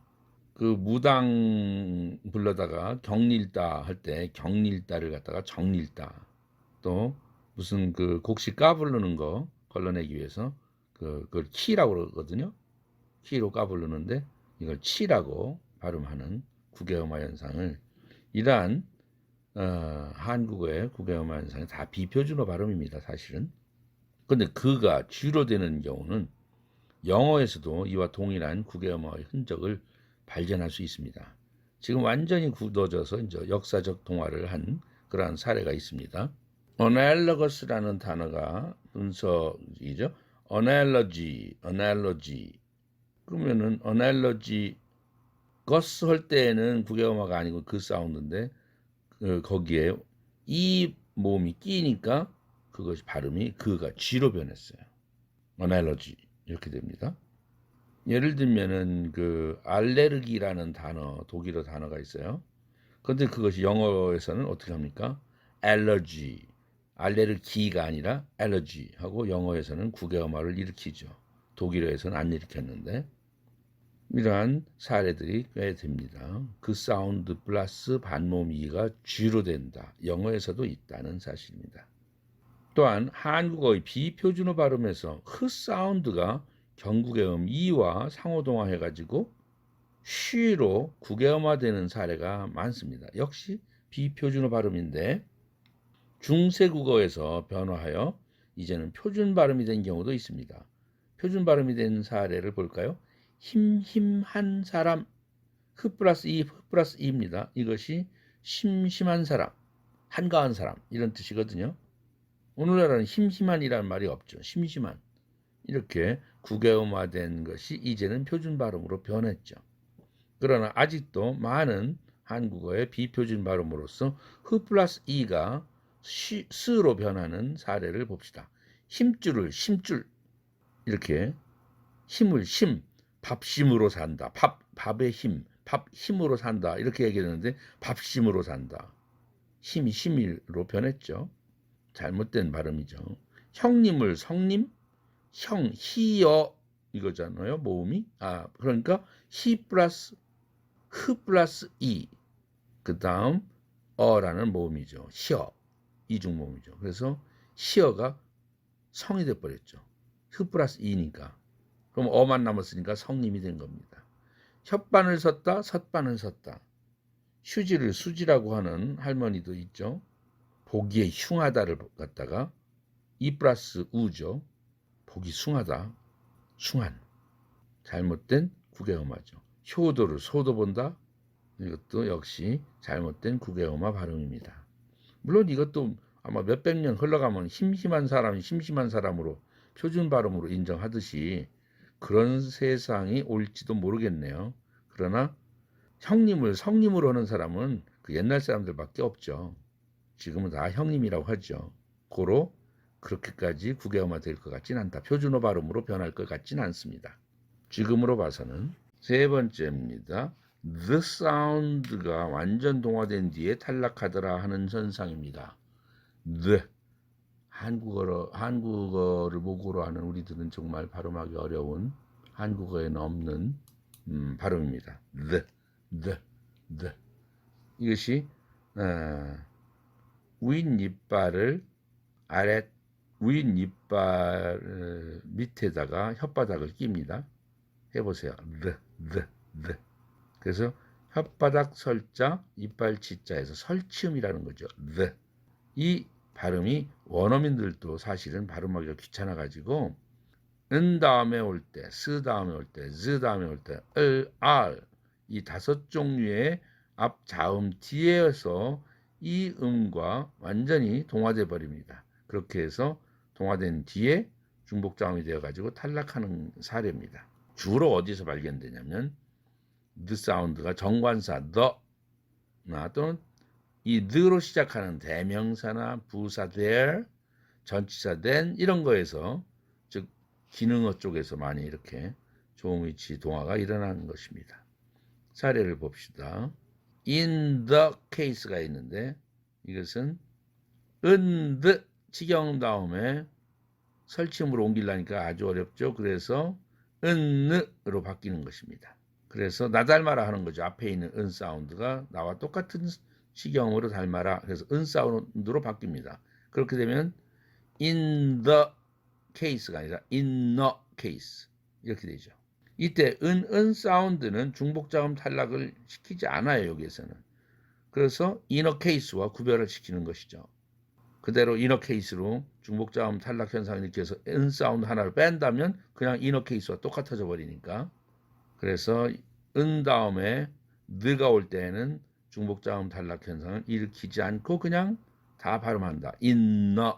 그 무당 불러다가 경릴다 할 때 경릴다를 갖다가 정릴다 또 무슨 그 곡식 까 부르는 거 걸러내기 위해서 그걸 키라고 그러거든요. 키로 까부르는데 이걸 치라고 발음하는 국외음화 현상을 이러한 한국어의 국외음화 현상이 다 비표준어 발음입니다. 사실은. 근데 그가 쥐로 되는 경우는 영어에서도 이와 동일한 국외음화의 흔적을 발견할 수 있습니다. 지금 완전히 굳어져서 이제 역사적 동화를 한 그러한 사례가 있습니다. analogous라는 단어가 분석이죠. analogy. 그러면은 analogy 거스 할 때에는 국외음화가 아니고 그 사운드인데 거기에 이 모음이 끼니까 그것이 발음이 그가 쥐로 변했어요. analogy 이렇게 됩니다. 예를 들면은 그 알레르기라는 단어, 독일어 단어가 있어요. 그런데 그것이 영어에서는 어떻게 합니까? allergy, 알레르기가 아니라 allergy 하고 영어에서는 국외음화를 일으키죠. 독일어에서는 안 일으켰는데 이러한 사례들이 꽤 됩니다. 그 사운드 플러스 반모음 이가 쥐로 된다. 영어에서도 있다는 사실입니다. 또한 한국어의 비표준어 발음에서 흐 사운드가 경국의 이와 상호동화해가지고 쉬로 국외음화되는 사례가 많습니다. 역시 비표준어 발음인데 중세국어에서 변화하여 이제는 표준 발음이 된 경우도 있습니다. 표준 발음이 된 사례를 볼까요? 힘한 사람, 흐 플러스 이입니다. 이것이 심심한 사람, 한가한 사람 이런 뜻이거든요. 오늘날은 심심한이라는 말이 없죠. 심심한. 이렇게 국외음화된 것이 이제는 표준 발음으로 변했죠. 그러나 아직도 많은 한국어의 비표준 발음으로서 흐 플러스 이가 스로 변하는 사례를 봅시다. 힘줄을 심줄 이렇게 힘을 밥심으로 산다. 밥의 힘, 밥 힘으로 산다. 이렇게 얘기했는데 밥심으로 산다. 힘이 심으로 변했죠. 잘못된 발음이죠. 형님을 성님, 히어 이거잖아요. 모음이. 그러니까 히 플러스 흐 플러스 이. 그다음 어라는 모음이죠. 히어. 이중 모음이죠. 그래서 히어가 성이 돼 버렸죠. 흐 플러스 이니까. 그럼 어만 남았으니까 성님이 된 겁니다. 혓바늘 섰다, 섰바늘 섰다. 휴지를 수지라고 하는 할머니도 있죠. 보기에 흉하다를 갖다가 이 플러스 우죠. 보기 숭하다, 숭한. 잘못된 국외음화죠. 효도를 소도 본다. 이것도 역시 잘못된 국외음화 발음입니다. 물론 이것도 아마 몇백 년 흘러가면 심심한 사람이 심심한 사람으로 표준 발음으로 인정하듯이 그런 세상이 올지도 모르겠네요. 그러나 형님을 성님으로 하는 사람은 그 옛날 사람들밖에 없죠. 지금은 다 형님이라고 하죠. 고로 그렇게까지 국외음화 될 것 같진 않다. 표준어 발음으로 변할 것 같진 않습니다. 지금으로 봐서는 세 번째입니다. The sound가 완전 동화된 뒤에 탈락하더라 하는 현상입니다. The 한국어를 모국어로 하는 우리들은 정말 발음하기 어려운 한국어에는 없는 발음입니다. The 이것이 윗니빨을 윗니빨 밑에다가 혓바닥을 낍니다. 해보세요. The. 그래서 혓바닥 설자, 이빨 치자에서 설치음이라는 거죠. The. 이 발음이 원어민들도 사실은 발음하기가 귀찮아가지고 은 다음에 올 때, 스 다음에 올 때, 즈 다음에 올 때, 알 이 다섯 종류의 앞 자음 뒤에서 이 음과 완전히 동화돼 버립니다. 그렇게 해서 동화된 뒤에 중복자음이 되어가지고 탈락하는 사례입니다. 주로 어디서 발견되냐면 the 사운드가 정관사 the나 또는 이 the로 시작하는 대명사나 부사 there, 전치사 then 이런 거에서 즉 기능어 쪽에서 많이 이렇게 조음위치 동화가 일어나는 것입니다. 사례를 봅시다. in the case가 있는데 이것은 in the 치경 다음에 설치음으로 옮기려니까 아주 어렵죠. 그래서 은으로 바뀌는 것입니다. 그래서 나 닮아라 하는 거죠. 앞에 있는 은 사운드가 나와 똑같은 치경으로 닮아라. 그래서 은 사운드로 바뀝니다. 그렇게 되면 in the case가 아니라 in the case 이렇게 되죠. 이때 은 사운드는 중복자음 탈락을 시키지 않아요. 여기에서는. 그래서 inner case와 구별을 시키는 것이죠. 그대로 inner case로 중복자음 탈락 현상을 일으켜서 은 사운드 하나를 뺀다면 그냥 inner case와 똑같아져 버리니까. 그래서 은 다음에 느가 올 때에는 중복자음 탈락 현상을 일으키지 않고 그냥 다 발음한다. inner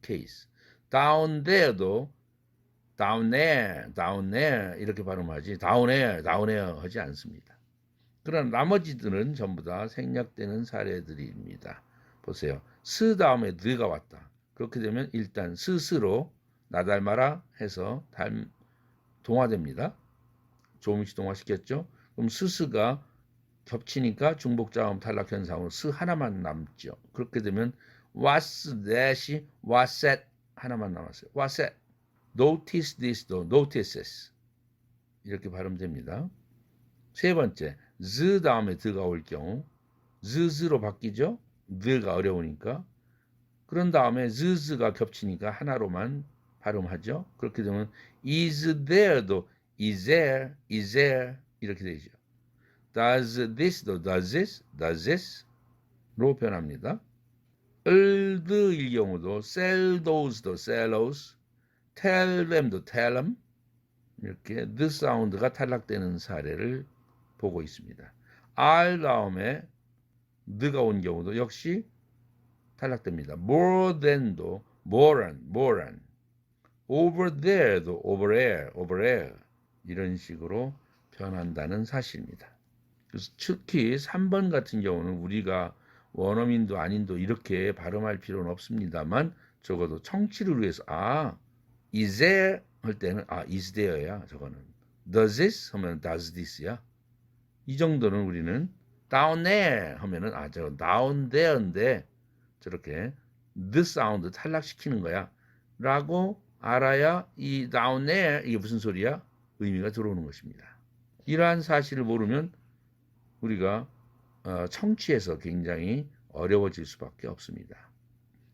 case. down there도 down there 이렇게 발음하지 down here 하지 않습니다. 그러나 나머지들은 전부 다 생략되는 사례들입니다. 보세요. 스 다음에 느가 왔다. 그렇게 되면 일단 스스로 나 닮아라 해서 동화됩니다. 조음시 동화시켰죠. 그럼 스스가 겹치니까 중복자음 탈락 현상으로 스 하나만 남죠. 그렇게 되면 what's that이 what's that 하나만 남았어요. what's that? notice this도 notices 이렇게 발음됩니다. 세 번째, z 다음에 드가 올 경우 z로 바뀌죠. 드가 어려우니까. 그런 다음에 z가 겹치니까 하나로만 발음하죠. 그렇게 되면 is there도 is there 이렇게 되죠. does this도 does this로 변합니다. 을드일 경우도 sell those도 sell those, tell them도 tell them 이렇게 the 사운드가 탈락되는 사례를 보고 있습니다. R 다음에 느가 온 경우도 역시 탈락됩니다. more than도 more than, over there도 over there 이런 식으로 변한다는 사실입니다. 그래서 특히 3번 같은 경우는 우리가 원어민도 아닌도 이렇게 발음할 필요는 없습니다만 적어도 청취를 위해서 is there 할 때는 is there야. 저거는 does this 하면 does this야. 이 정도는 우리는 down there 하면은 저거 down there인데 저렇게 the 사운드 탈락시키는 거야 라고 알아야 이 down there 이게 무슨 소리야? 의미가 들어오는 것입니다. 이러한 사실을 모르면 우리가 청취에서 굉장히 어려워질 수밖에 없습니다.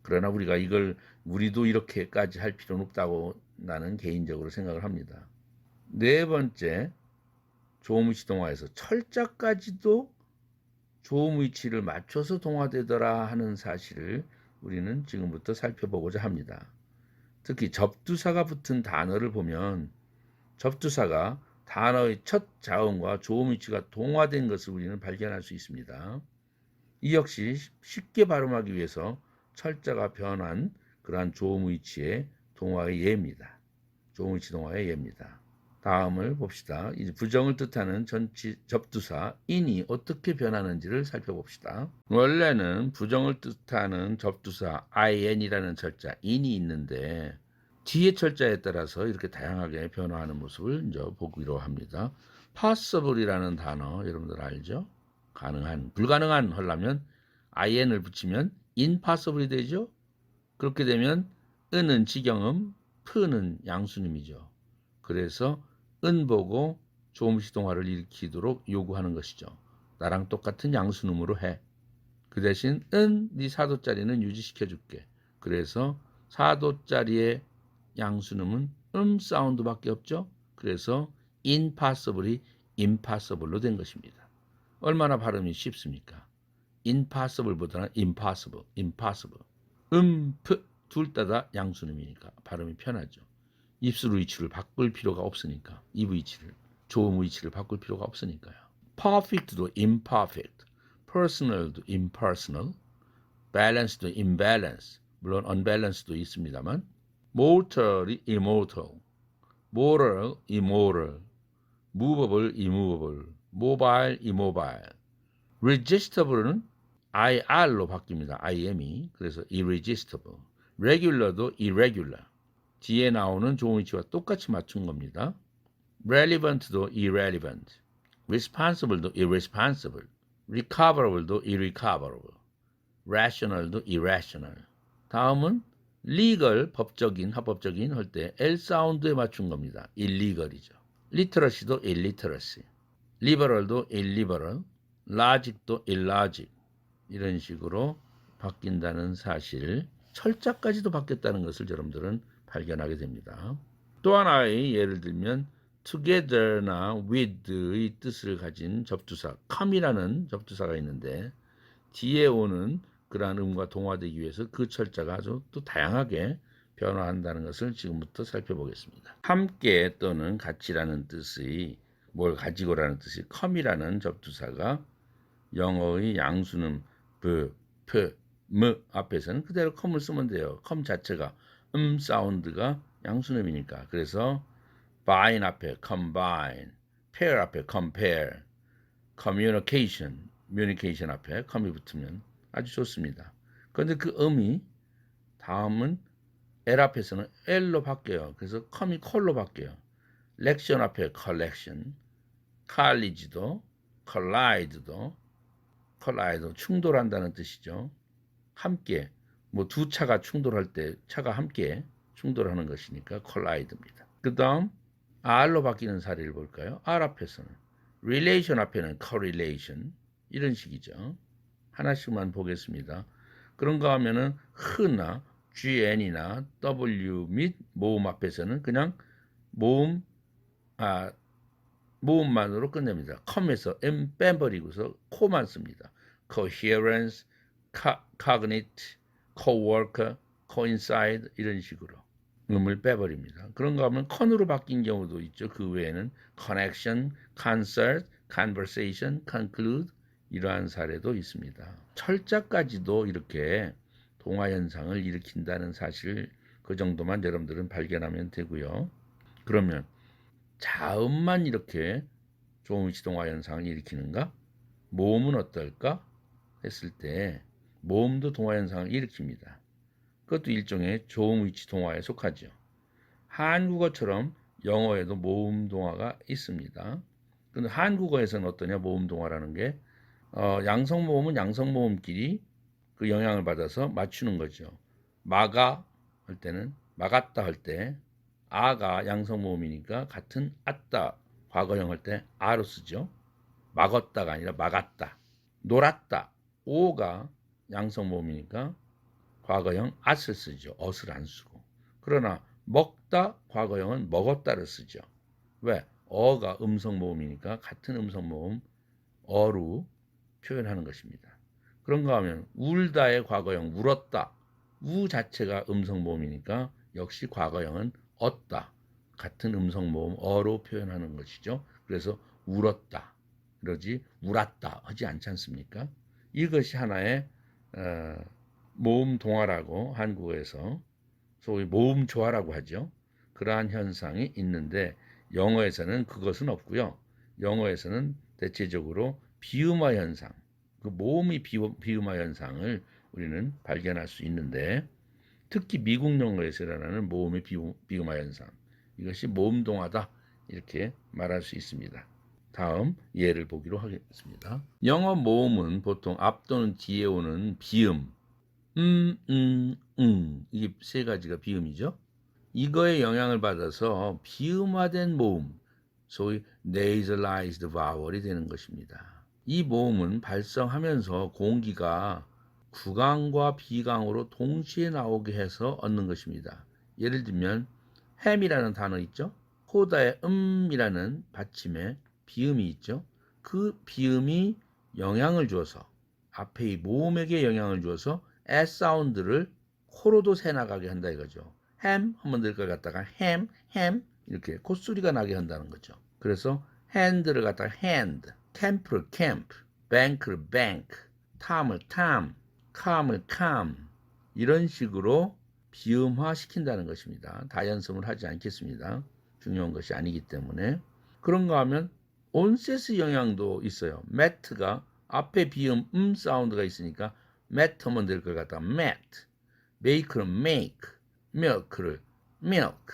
그러나 우리가 이걸 우리도 이렇게까지 할 필요는 없다고 나는 개인적으로 생각을 합니다. 네 번째, 조음위치 동화에서 철자까지도 조음 위치를 맞춰서 동화되더라 하는 사실을 우리는 지금부터 살펴보고자 합니다. 특히 접두사가 붙은 단어를 보면 접두사가 단어의 첫 자음과 조음 위치가 동화된 것을 우리는 발견할 수 있습니다. 이 역시 쉽게 발음하기 위해서 철자가 변한 그러한 조음 위치의 동화의 예입니다. 조음 위치 동화의 예입니다. 다음을 봅시다. 이제 부정을 뜻하는 접두사 in이 어떻게 변하는지를 살펴봅시다. 원래는 부정을 뜻하는 접두사 in이라는 철자 in이 있는데 뒤에 철자에 따라서 이렇게 다양하게 변화하는 모습을 이제 보기로 합니다. possible이라는 단어 여러분들 알죠? 가능한, 불가능한 하려면 in을 붙이면 impossible이 되죠? 그렇게 되면 은은 지경음, 프는 양수음이죠. 그래서 은 보고 조음시 동화를 일으키도록 요구하는 것이죠. 나랑 똑같은 양수음으로 해. 그 대신 네 사도짜리는 유지시켜 줄게. 그래서 사도짜리의 양수음은 사운드밖에 없죠. 그래서 impossible이 impossible로 된 것입니다. 얼마나 발음이 쉽습니까? impossible보다는 impossible. 둘 다 양수음이니까 발음이 편하죠. 입술 위치를 바꿀 필요가 없으니까 입 위치를, 조음 위치를 바꿀 필요가 없으니까요. perfect도 imperfect, personal도 impersonal, balance도 imbalance, 물론 unbalance도 있습니다만 mortal이 immortal, moral, immoral, movable, immovable, mobile, immobile, resistable는 IR로 바뀝니다. IM이. 그래서 irresistible, regular도 irregular, 뒤에 나오는 조음 위치와 똑같이 맞춘 겁니다. relevant도 irrelevant, responsible도 irresponsible, recoverable도 irrecoverable, rational도 irrational. 다음은 legal, 법적인, 합법적인 할 때 L 사운드에 맞춘 겁니다. illegal이죠. literacy도 illiteracy, liberal도 illiberal, logic도 illogic 이런 식으로 바뀐다는 사실, 철자까지도 바뀌었다는 것을 여러분들은 발견하게 됩니다. 또 하나의 예를 들면 together나 with의 뜻을 가진 접두사 come이라는 접두사가 있는데 뒤에 오는 그러한 음과 동화되기 위해서 그 철자가 아주 또 다양하게 변화한다는 것을 지금부터 살펴보겠습니다. 함께 또는 같이라는 뜻의 뭘 가지고라는 뜻이 come이라는 접두사가 영어의 양수는 앞에서는 그대로 come을 쓰면 돼요. come 자체가 사운드가 양수음이니까. 그래서 bind 앞에 combine, pair 앞에 compare, communication 앞에 come이 붙으면 아주 좋습니다. 그런데 그 음이 다음은 L 앞에서는 L로 바뀌어요. 그래서 come이 call로 바뀌어요. lection 앞에 collection, college도, collide 충돌한다는 뜻이죠. 함께 뭐 두 차가 충돌할 때 차가 함께 충돌하는 것이니까 collide입니다. 그 다음 R로 바뀌는 사례를 볼까요? R 앞에서는 relation 앞에는 correlation 이런 식이죠. 하나씩만 보겠습니다. 그런가 하면은 흐나 GN이나 W 및 모음 앞에서는 그냥 모음만으로 끝냅니다. come에서 M 빼버리고서 co만 씁니다. coherence, cognate, coworker, coincide 이런 식으로 음을 빼버립니다. 그런가 하면 con으로 바뀐 경우도 있죠. 그 외에는 connection, concert, conversation, conclude 이러한 사례도 있습니다. 철자까지도 이렇게 동화 현상을 일으킨다는 사실 그 정도만 여러분들은 발견하면 되고요. 그러면 자음만 이렇게 조음위치 동화 현상을 일으키는가? 모음은 어떨까? 했을 때 모음도 동화 현상을 일으킵니다. 그것도 일종의 조음위치 동화에 속하죠. 한국어처럼 영어에도 모음 동화가 있습니다. 근데 한국어에서는 어떠냐? 모음 동화라는 게 양성 모음은 양성 모음끼리 그 영향을 받아서 맞추는 거죠. 마가 할 때는 막았다 할 때 아가 양성 모음이니까 같은 아따 과거형 할 때 아로 쓰죠. 막었다가 아니라 막았다. 놀았다. 오가 양성 모음이니까 과거형 앗을 쓰죠. 엇을 안 쓰고. 그러나 먹다 과거형은 먹었다를 쓰죠. 왜? 어가 음성 모음이니까 같은 음성 모음 어로 표현하는 것입니다. 그런가 하면 울다의 과거형 울었다. 우 자체가 음성 모음이니까 역시 과거형은 얻다. 같은 음성 모음 어로 표현하는 것이죠. 그래서 울었다. 그러지 울었다 하지 않지 않습니까? 이것이 하나의 모음 동화라고 한국어에서 소위 모음 조화라고 하죠. 그러한 현상이 있는데 영어에서는 그것은 없고요. 영어에서는 대체적으로 비음화 현상, 그 모음의 비음화 현상을 우리는 발견할 수 있는데 특히 미국 영어에서 일어나는 모음의 비음화 현상, 이것이 모음 동화다 이렇게 말할 수 있습니다. 다음 예를 보기로 하겠습니다. 영어 모음은 보통 앞 또는 뒤에 오는 비음, 이게 세 가지가 비음이죠. 이거에 영향을 받아서 비음화된 모음, 소위 nasalized vowel이 되는 것입니다. 이 모음은 발성하면서 공기가 구강과 비강으로 동시에 나오게 해서 얻는 것입니다. 예를 들면 햄이라는 단어 있죠? 호다에 이라는 받침에 비음이 있죠? 그 비음이 영향을 주어서 앞에 이 모음에게 영향을 주어서 S 사운드를 코로도 새나가게 한다 이거죠. 햄 한번 늘 걸 갖다가 햄 이렇게 콧소리가 나게 한다는 거죠. 그래서 핸드를 갖다가 hand, 캠프를 camp, bank를 bank, 탐을 time, calm을 calm 이런 식으로 비음화 시킨다는 것입니다. 다연성을 하지 않겠습니다. 중요한 것이 아니기 때문에. 그런가 하면 온세스 영향도 있어요. 매트가 앞에 비음 사운드가 있으니까 매트 하면 될 걸 갖다가 mat, make를 make, milk를 milk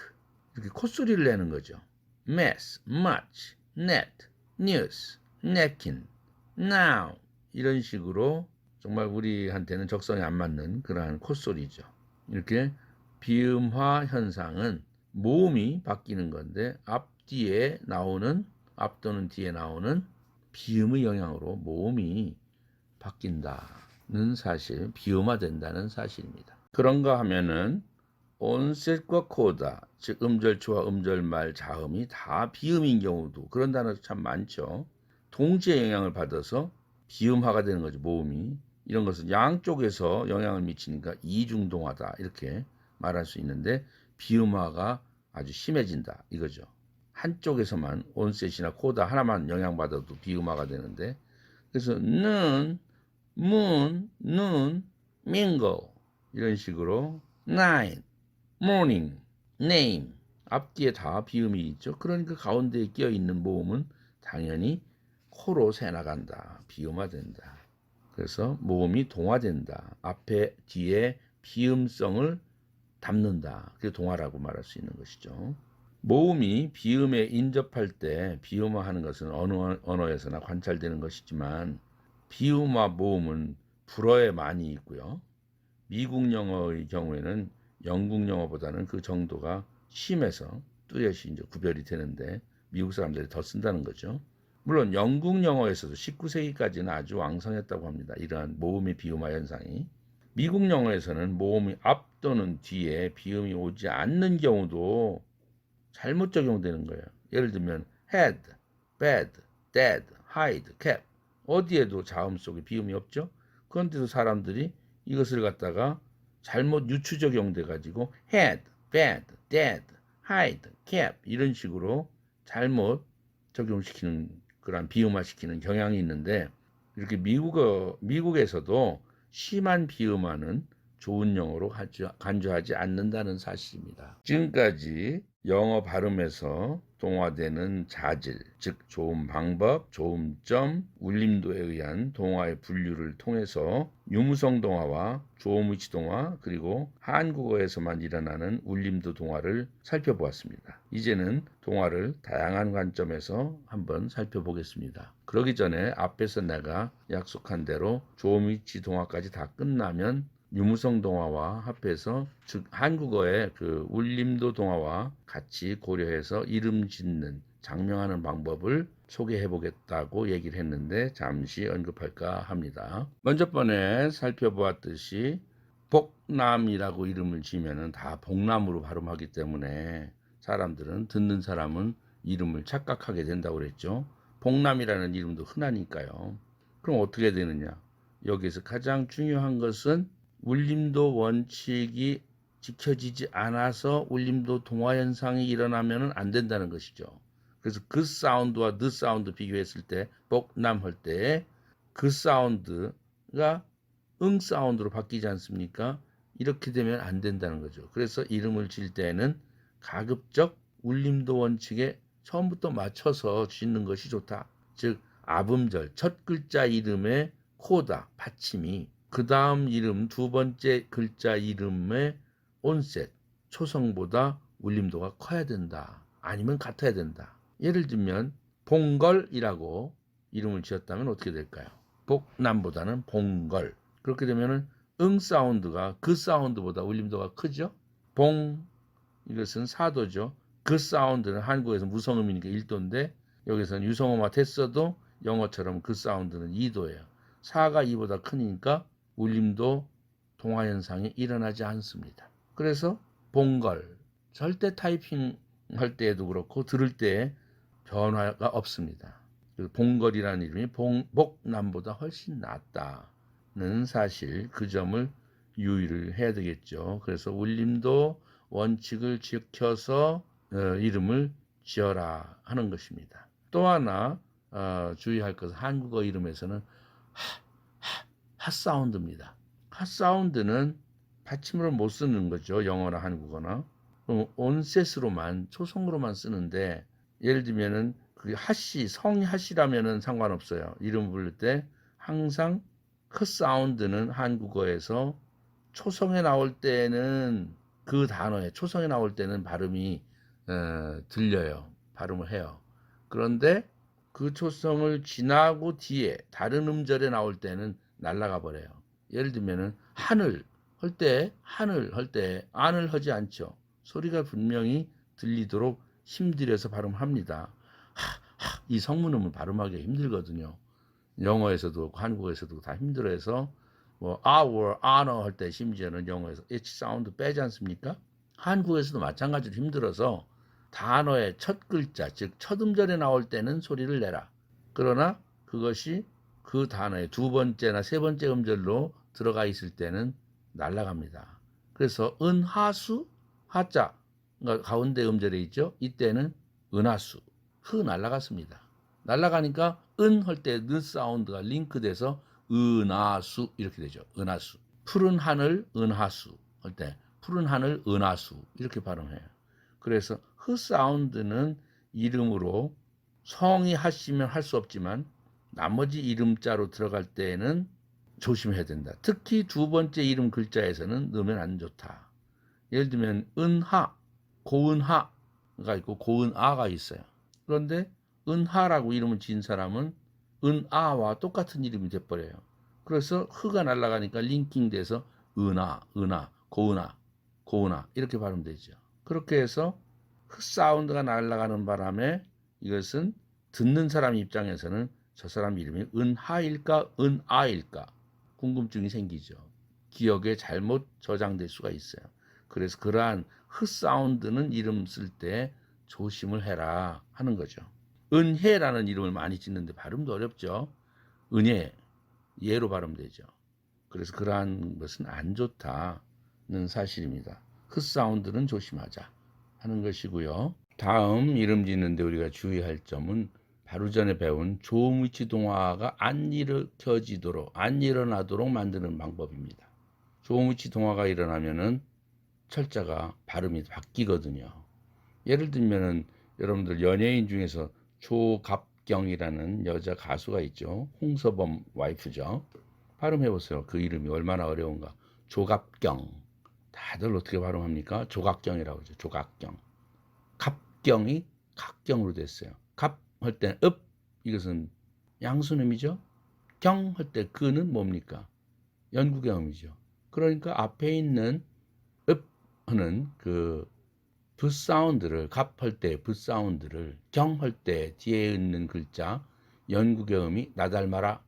이렇게 콧소리를 내는 거죠. mess, much, net, news, napkin, now 이런 식으로 정말 우리한테는 적성에 안 맞는 그러한 콧소리죠. 이렇게 비음화 현상은 모음이 바뀌는 건데 앞 또는 뒤에 나오는 비음의 영향으로 모음이 바뀐다는 사실, 비음화된다는 사실입니다. 그런가 하면은 onset과 coda, 즉 음절초와 음절말 자음이 다 비음인 경우도 그런 단어 참 많죠. 동시에 영향을 받아서 비음화가 되는 거죠. 모음이. 이런 것은 양쪽에서 영향을 미치니까 이중동화다 이렇게 말할 수 있는데 비음화가 아주 심해진다 이거죠. 한쪽에서만 onset이나 coda 하나만 영향받아도 비음화가 되는데 그래서 nun, moon, noon, mingle 이런 식으로 night, morning, name 앞뒤에 다 비음이 있죠. 그러니까 가운데에 끼어 있는 모음은 당연히 코로 새 나간다. 비음화된다. 그래서 모음이 동화된다. 앞에 뒤에 비음성을 담는다. 그게 동화라고 말할 수 있는 것이죠. 모음이 비음에 인접할 때 비음화하는 것은 어느 언어에서나 관찰되는 것이지만 비음화 모음은 불어에 많이 있고요. 미국 영어의 경우에는 영국 영어보다는 그 정도가 심해서 뚜렷이 이제 구별이 되는데 미국 사람들이 더 쓴다는 거죠. 물론 영국 영어에서도 19세기까지는 아주 왕성했다고 합니다. 이러한 모음의 비음화 현상이. 미국 영어에서는 모음이 앞 또는 뒤에 비음이 오지 않는 경우도 잘못 적용되는 거예요. 예를 들면 had, bad, dead, hide, kept 어디에도 자음 속에 비음이 없죠. 그런데도 사람들이 이것을 갖다가 잘못 유추 적용돼 가지고 had, bad, dead, hide, kept 이런 식으로 잘못 적용시키는 그런 비음화시키는 경향이 있는데 이렇게 미국에서도 심한 비음화는 좋은 영어로 간주하지 않는다는 사실입니다. 지금까지 영어 발음에서 동화되는 자질, 즉 좋은 방법, 좋음점, 울림도에 의한 동화의 분류를 통해서 유무성 동화와 조음의치 동화 그리고 한국어에서만 일어나는 울림도 동화를 살펴보았습니다. 이제는 동화를 다양한 관점에서 한번 살펴보겠습니다. 그러기 전에 앞에서 내가 약속한 대로 조음의치 동화까지 다 끝나면 유무성 동화와 합해서 즉 한국어의 그 울림도 동화와 같이 고려해서 이름 짓는 장명하는 방법을 소개해 보겠다고 얘기를 했는데 잠시 언급할까 합니다. 먼저 번에 살펴보았듯이 복남이라고 이름을 지면은 다 복남으로 발음하기 때문에 사람들은 듣는 사람은 이름을 착각하게 된다고 그랬죠. 복남이라는 이름도 흔하니까요. 그럼 어떻게 되느냐? 여기서 가장 중요한 것은 울림도 원칙이 지켜지지 않아서 울림도 동화 현상이 일어나면 안 된다는 것이죠. 그래서 그 사운드와 the 사운드 비교했을 때 복남 할 때 그 사운드가 응 사운드로 바뀌지 않습니까? 이렇게 되면 안 된다는 거죠. 그래서 이름을 질 때는 가급적 울림도 원칙에 처음부터 맞춰서 짓는 것이 좋다. 즉 아음절 첫 글자 이름의 코다 받침이 그 다음 이름 두 번째 글자 이름의 온셋 초성보다 울림도가 커야 된다. 아니면 같아야 된다. 예를 들면 봉걸이라고 이름을 지었다면 어떻게 될까요? 복남보다는 봉걸. 그렇게 되면은 응 사운드가 그 사운드보다 울림도가 크죠? 봉 이것은 사도죠. 그 사운드는 한국에서 무성음이니까 1도인데 여기서는 유성음화 됐어도 영어처럼 그 사운드는 2도예요. 4가 2보다 크니까 울림도 동화 현상이 일어나지 않습니다. 그래서 봉걸 절대 타이핑 할 때에도 그렇고 들을 때 변화가 없습니다. 봉걸이라는 이름이 복남보다 훨씬 낫다는 사실 그 점을 유의를 해야 되겠죠. 그래서 울림도 원칙을 지켜서 이름을 지어라 하는 것입니다. 또 하나 주의할 것은 한국어 이름에서는 핫사운드입니다. 핫사운드는 받침으로 못 쓰는 거죠. 영어나 한국어나. 온셋으로만 초성으로만 쓰는데 예를 들면은 그 핫시 성이 핫시라면은 상관없어요. 이름 부를 때 항상 그 사운드는 한국어에서 초성에 나올 때는 그 단어에 초성에 나올 때는 발음이 들려요. 발음을 해요. 그런데 그 초성을 지나고 뒤에 다른 음절에 나올 때는 날아가 버려요. 예를 들면은 하늘 할 때 하늘 할 때 안을 하지 않죠. 소리가 분명히 들리도록 힘들여서 발음합니다. 이 성문음을 발음하기 힘들거든요. 영어에서도 그렇고 한국어에서도 다 힘들어서 뭐 our, honor 할 때 심지어는 영어에서 h 사운드 빼지 않습니까? 한국에서도 마찬가지로 힘들어서 단어의 첫 글자, 즉 첫 음절에 나올 때는 소리를 내라. 그러나 그것이 그 단어의 두 번째나 세 번째 음절로 들어가 있을 때는 날아갑니다. 그래서 은하수, 하자 가운데 음절에 있죠. 이때는 은하수, 날아갔습니다. 날아가니까 은 할 때 느 사운드가 링크돼서 은하수 이렇게 되죠. 은하수. 푸른 하늘 은하수 할 때 푸른 하늘 은하수 이렇게 발음해요. 그래서 사운드는 이름으로 성이 하시면 할 수 없지만 나머지 이름자로 들어갈 때에는 조심해야 된다. 특히 두 번째 이름 글자에서는 넣으면 안 좋다. 예를 들면 은하, 고은하가 있고 고은아가 있어요. 그런데 은하라고 이름을 지은 사람은 은아와 똑같은 이름이 돼버려요. 그래서 흐가 날아가니까 링킹돼서 은하, 고은아 이렇게 발음되죠. 그렇게 해서 사운드가 날아가는 바람에 이것은 듣는 사람 입장에서는 저 사람 이름이 은하일까 은아일까 궁금증이 생기죠. 기억에 잘못 저장될 수가 있어요. 그래서 그러한 사운드는 이름 쓸 때 조심을 해라 하는 거죠. 은혜라는 이름을 많이 짓는데 발음도 어렵죠. 은혜, 예로 발음되죠. 그래서 그러한 것은 안 좋다는 사실입니다. 사운드는 조심하자 하는 것이고요. 다음 이름 짓는데 우리가 주의할 점은 바로 전에 배운 조음위치 동화가 안 일어나도록 만드는 방법입니다. 조음위치 동화가 일어나면은 철자가 발음이 바뀌거든요. 예를 들면은 여러분들 연예인 중에서 조갑경이라는 여자 가수가 있죠. 홍서범 와이프죠. 발음해 보세요. 그 이름이 얼마나 어려운가. 조갑경. 다들 어떻게 발음합니까? 조각경이라고 하죠. 조각경. 갑경이 각경으로 됐어요. 갑 할 때는 읍, 이것은 양수음이죠. 경 할 때 그는 뭡니까? 연구경음이죠. 그러니까 앞에 있는 읍 하는 그 부 사운드를 갑 할 때 부 사운드를 경 할 때 뒤에 있는 글자 연구경음이 나닮아라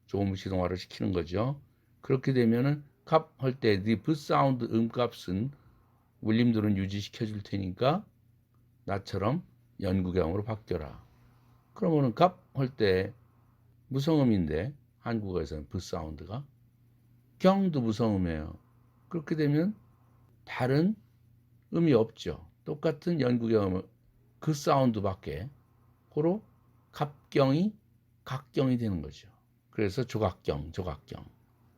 조음시동화를 시키는 거죠. 그렇게 되면은 갑 할 때 부 사운드 음값은 울림들은 유지시켜 줄 테니까 나처럼 연구경으로 바뀌어라. 그러면은 갑 할 때 무성음인데 한국어에서는 부 사운드가 경도 무성음이에요. 그렇게 되면 다른 음이 없죠. 똑같은 연구경음은 그 사운드밖에 고로 갑경이 각경이 되는 거죠. 그래서 조각경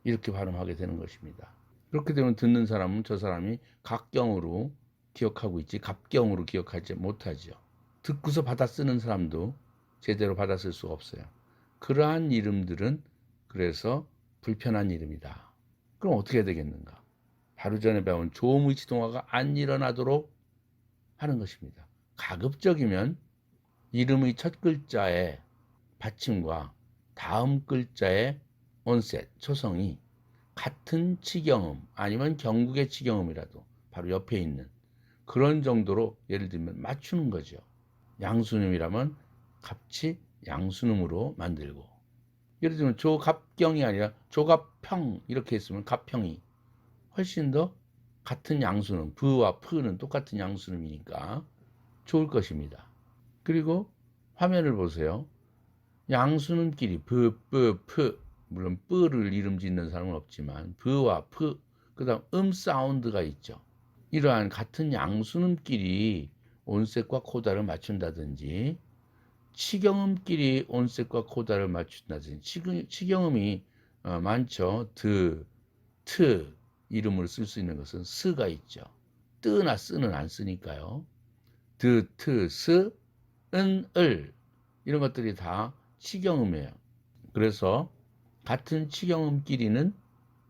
이렇게 발음하게 되는 것입니다. 그렇게 되면 듣는 사람은 저 사람이 각경으로 기억하고 있지 갑경으로 기억하지 못하죠. 듣고서 받아 쓰는 사람도 제대로 받아 쓸 수가 없어요. 그러한 이름들은 그래서 불편한 이름이다. 그럼 어떻게 해야 되겠는가? 바로 전에 배운 조음위치 동화가 안 일어나도록 하는 것입니다. 가급적이면 이름의 첫 글자의 받침과 다음 글자의 온셋, 초성이 같은 치경음 아니면 경국의 치경음이라도 바로 옆에 있는 그런 정도로 예를 들면 맞추는 거죠. 양수음이라면 같이 양수음으로 만들고 예를 들면 조갑경이 아니라 조갑평 이렇게 했으면 갑평이 훨씬 더 같은 양수음 부와 프는 똑같은 양수음이니까 좋을 것입니다. 그리고 화면을 보세요. 양수음끼리 브, 뿌, 프 물론 뿌를 이름 짓는 사람은 없지만 브와 프 그다음 사운드가 있죠. 이러한 같은 양수음끼리 온셋과 코다를 맞춘다든지 치경음끼리 온셋과 코다를 맞춘다든지 치경음이 많죠. 드, 트 이름으로 쓸 수 있는 것은 스가 있죠. 뜨나 쓰는 안 쓰니까요. 드, 트, 스, 은, 을 이런 것들이 다 치경음이에요. 그래서 같은 치경음끼리는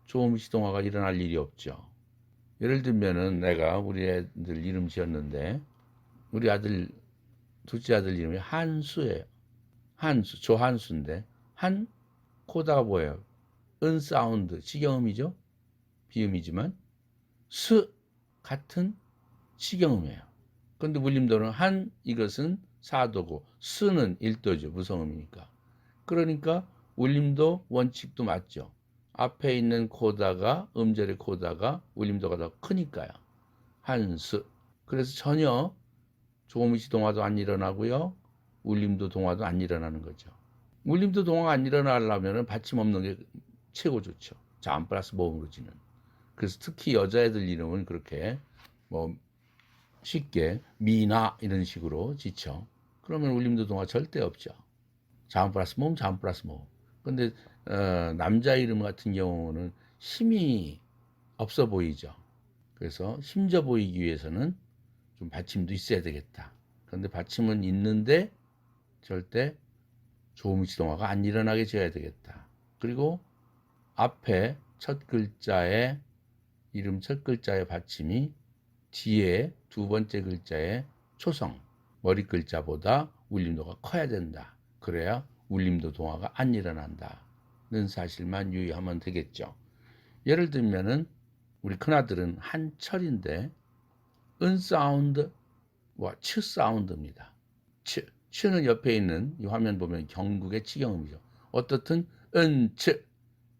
조음시동화가 일어날 일이 없죠. 예를 들면은 내가 우리 애들 이름 지었는데 우리 아들 둘째 아들 이름이 한수예요. 한수, 조한수인데 한 코다가 뭐예요? 은 사운드, 치경음이죠. 비음이지만 스 같은 치경음이에요. 그런데 물림도는 한 이것은 사도고 스는 일도죠. 무성음이니까. 그러니까 울림도 원칙도 맞죠. 앞에 있는 코다가 음절의 코다가 울림도가 더 크니까요. 한스. 그래서 전혀 조음이치 동화도 안 일어나고요. 울림도 동화도 안 일어나는 거죠. 울림도 동화가 안 일어나려면 받침 없는 게 최고 좋죠. 자음 플러스 모음으로 지는. 그래서 특히 여자애들 이름은 그렇게 뭐 쉽게 미나 이런 식으로 지쳐. 그러면 울림도 동화 절대 없죠. 자음 플러스 모음, 자음 플러스 모음. 근데 남자 이름 같은 경우는 힘이 없어 보이죠. 그래서 힘져 보이기 위해서는 좀 받침도 있어야 되겠다. 그런데 받침은 있는데 절대 조음이치 동화가 안 일어나게 지어야 되겠다. 그리고 앞에 첫 글자의 이름 첫 글자의 받침이 뒤에 두 번째 글자의 초성 머리 글자보다 울림도가 커야 된다. 그래야 울림도 동화가 안 일어난다는 사실만 유의하면 되겠죠. 예를 들면은 우리 큰아들은 한철인데 은 사운드와 치 사운드입니다. 치는 옆에 있는 이 화면 보면 경국의 치경음이죠. 어떻든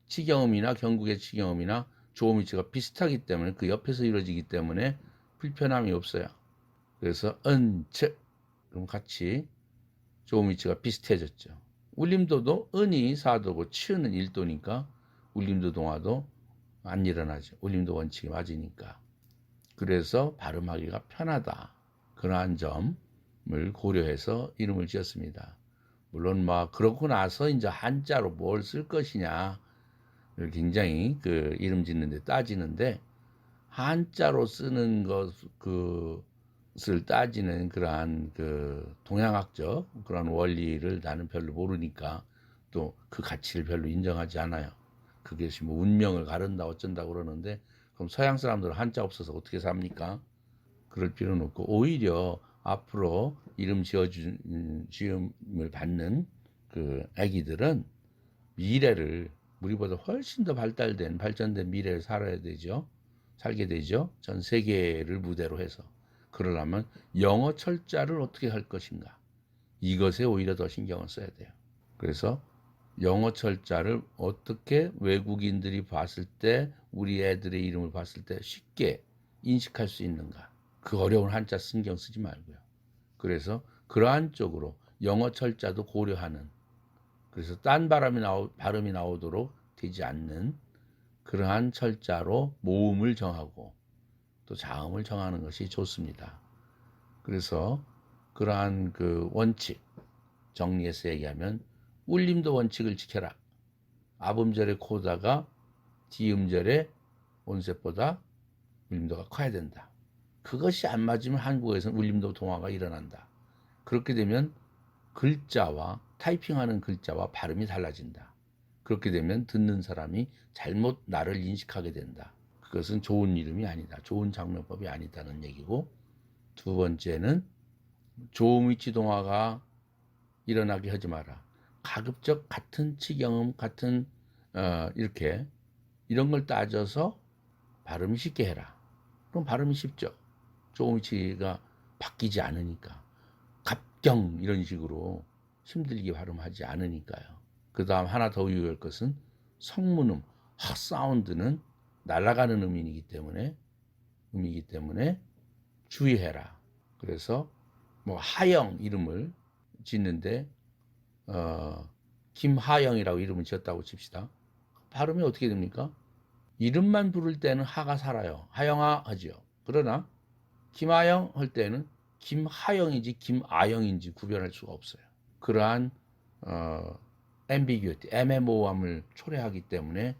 치경음이나 경국의 치경음이나 조음이치가 비슷하기 때문에 그 옆에서 이루어지기 때문에 불편함이 없어요. 그래서 그럼 같이 조음이치가 비슷해졌죠. 울림도도 은이 4도고 치은은 1도니까 울림도 동화도 안 일어나죠. 울림도 원칙이 맞으니까. 그래서 발음하기가 편하다. 그러한 점을 고려해서 이름을 지었습니다. 물론 막 그러고 나서 이제 한자로 뭘 쓸 것이냐 굉장히 그 이름 짓는데 따지는데 한자로 쓰는 것을 따지는 그러한 그 동양학적 그런 원리를 나는 별로 모르니까 또 그 가치를 별로 인정하지 않아요. 그것이 뭐 운명을 가른다 어쩐다 그러는데 그럼 서양 사람들은 한자 없어서 어떻게 삽니까? 그럴 필요는 없고 오히려 앞으로 이름 지음을 받는 그 아기들은 미래를 우리보다 훨씬 더 발전된 미래를 살게 되죠. 전 세계를 무대로 해서. 그러려면 영어 철자를 어떻게 할 것인가. 이것에 오히려 더 신경을 써야 돼요. 그래서 영어 철자를 어떻게 외국인들이 봤을 때 우리 애들의 이름을 봤을 때 쉽게 인식할 수 있는가. 그 어려운 한자 신경 쓰지 말고요. 그래서 그러한 쪽으로 영어 철자도 고려하는 그래서 딴 발음이 나오도록 되지 않는 그러한 철자로 모음을 정하고 또 자음을 정하는 것이 좋습니다. 그래서 그러한 그 원칙 정리해서 얘기하면 울림도 원칙을 지켜라. 아음절의 코다가 디음절의 온셋보다 울림도가 커야 된다. 그것이 안 맞으면 한국에서는 울림도 동화가 일어난다. 그렇게 되면 글자와 타이핑하는 글자와 발음이 달라진다. 그렇게 되면 듣는 사람이 잘못 나를 인식하게 된다. 그것은 좋은 이름이 아니다. 좋은 장명법이 아니다는 얘기고 두 번째는 조음이치 동화가 일어나게 하지 마라. 가급적 같은 치경음 같은 이렇게 이런 걸 따져서 발음이 쉽게 해라. 그럼 발음이 쉽죠. 조음이치가 바뀌지 않으니까. 갑경 이런 식으로 힘들게 발음하지 않으니까요. 그 다음 하나 더 유의할 것은 성문음, 사운드는 날아가는 음이기 때문에 주의해라. 그래서 뭐 하영 이름을 짓는데 김하영이라고 이름을 지었다고 칩시다. 발음이 어떻게 됩니까? 이름만 부를 때는 하가 살아요. 하영아 하지요. 그러나 김하영 할 때는 김하영인지 김아영인지 구별할 수가 없어요. 그러한 ambiguity, 애매모호함을 초래하기 때문에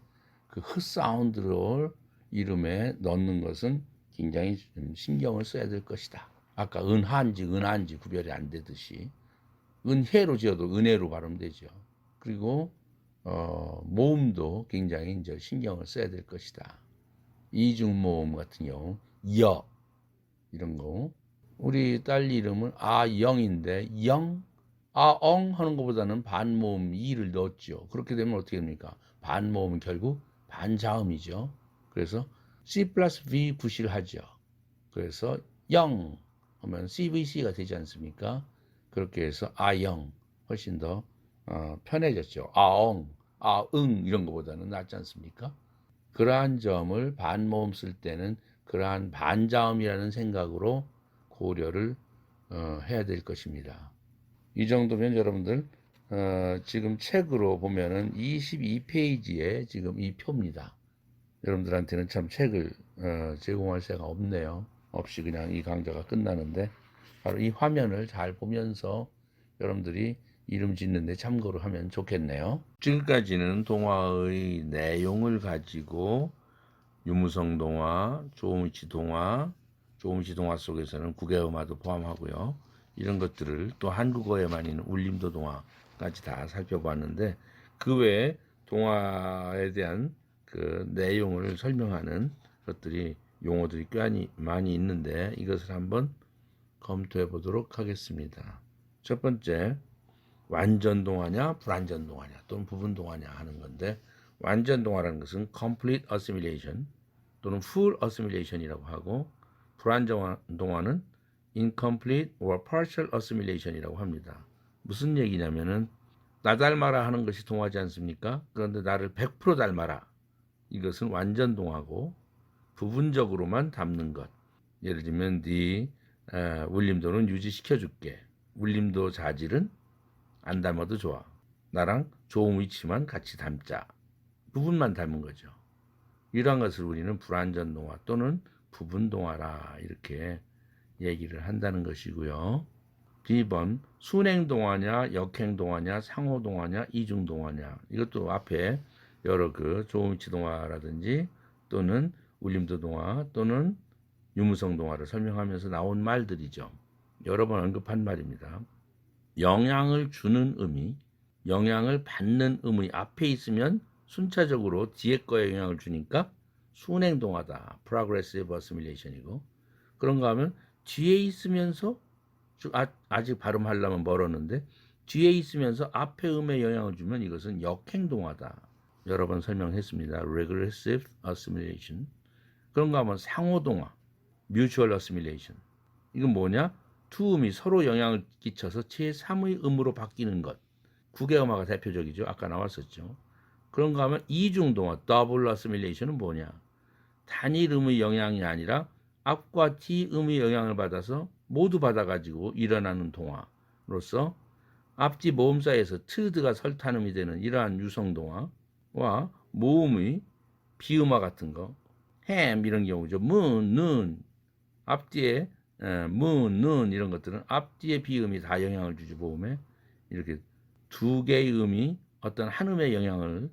그 사운드를 이름에 넣는 것은 굉장히 신경을 써야 될 것이다. 아까 은하인지 은하인지 구별이 안 되듯이 은혜로 지어도 은혜로 발음되죠. 그리고 모음도 굉장히 이제 신경을 써야 될 것이다. 이중모음 같은 경우 여 이런 거 우리 딸 이름은 아영인데 영 아엉 하는 것보다는 반모음 이를 넣었죠. 그렇게 되면 어떻게 됩니까? 반모음은 결국 반자음이죠. 그래서 C 플러스 V 구실하죠. 그래서 영 하면 CVC가 되지 않습니까? 그렇게 해서 아영 훨씬 더 편해졌죠. 아엉, 아응 이런 것보다는 낫지 않습니까? 그러한 점을 반모음 쓸 때는 그러한 반자음이라는 생각으로 고려를 해야 될 것입니다. 이 정도면 여러분들 지금 책으로 보면은 22페이지에 지금 이 표입니다. 여러분들한테는 참 책을 제공할 새가 없네요. 없이 그냥 이 강좌가 끝나는데 바로 이 화면을 잘 보면서 여러분들이 이름 짓는데 참고를 하면 좋겠네요. 지금까지는 동화의 내용을 가지고 유무성 동화, 조음이치 동화, 조음이치 동화 속에서는 국외음화도 포함하고요. 이런 것들을 또 한국어에만 있는 울림도 동화까지 다 살펴봤는데 그 외에 동화에 대한 그 내용을 설명하는 것들이 용어들이 꽤 많이 있는데 이것을 한번 검토해 보도록 하겠습니다. 첫 번째, 완전 동화냐 불완전 동화냐 또는 부분 동화냐 하는 건데 완전 동화라는 것은 complete assimilation 또는 full assimilation이라고 하고 불완전 동화는 incomplete or partial assimilation이라고 합니다. 무슨 얘기냐면은 나 닮아라 하는 것이 동화지 않습니까? 그런데 나를 100% 닮아라. 이것은 완전 동화고 부분적으로만 닮는 것. 예를 들면 네 울림도는 유지시켜줄게. 울림도 자질은 안 닮아도 좋아. 나랑 좋은 위치만 같이 닮자. 부분만 닮은 거죠. 이러한 것을 우리는 불완전 동화 또는 부분 동화라 이렇게 얘기를 한다는 것이고요. B번 순행 동화냐 역행 동화냐 상호 동화냐 이중 동화냐 이것도 앞에 여러 그 조음이치 동화라든지 또는 울림도 동화 또는 유무성 동화를 설명하면서 나온 말들이죠. 여러 번 언급한 말입니다. 영향을 주는 의미, 영향을 받는 의미 앞에 있으면 순차적으로 뒤에 거에 영향을 주니까 순행 동화다. Progressive Assimilation이고 그런가 하면 뒤에 있으면서 아직 발음하려면 멀었는데 뒤에 있으면서 앞에 음에 영향을 주면 이것은 역행동화다. 여러 번 설명했습니다. Regressive Assimilation. 그런가 하면 상호동화, Mutual Assimilation. 이건 뭐냐? 두 음이 서로 영향을 끼쳐서 제3의 음으로 바뀌는 것. 국외음화가 대표적이죠. 아까 나왔었죠. 그런가 하면 이중동화, Double Assimilation은 뭐냐? 단일 음의 영향이 아니라 앞과 뒤 음의 영향을 받아서 모두 받아가지고 일어나는 동화로서 앞뒤 모음사이에서 트드가 설탄음이 되는 이러한 유성동화와 모음의 비음화 같은 거, 햄 이런 경우죠. 문, 는 앞뒤에 문, 는 이런 것들은 앞뒤의 비음이 다 영향을 주죠. 모음에 이렇게 두 개의 음이 어떤 한 음의 영향을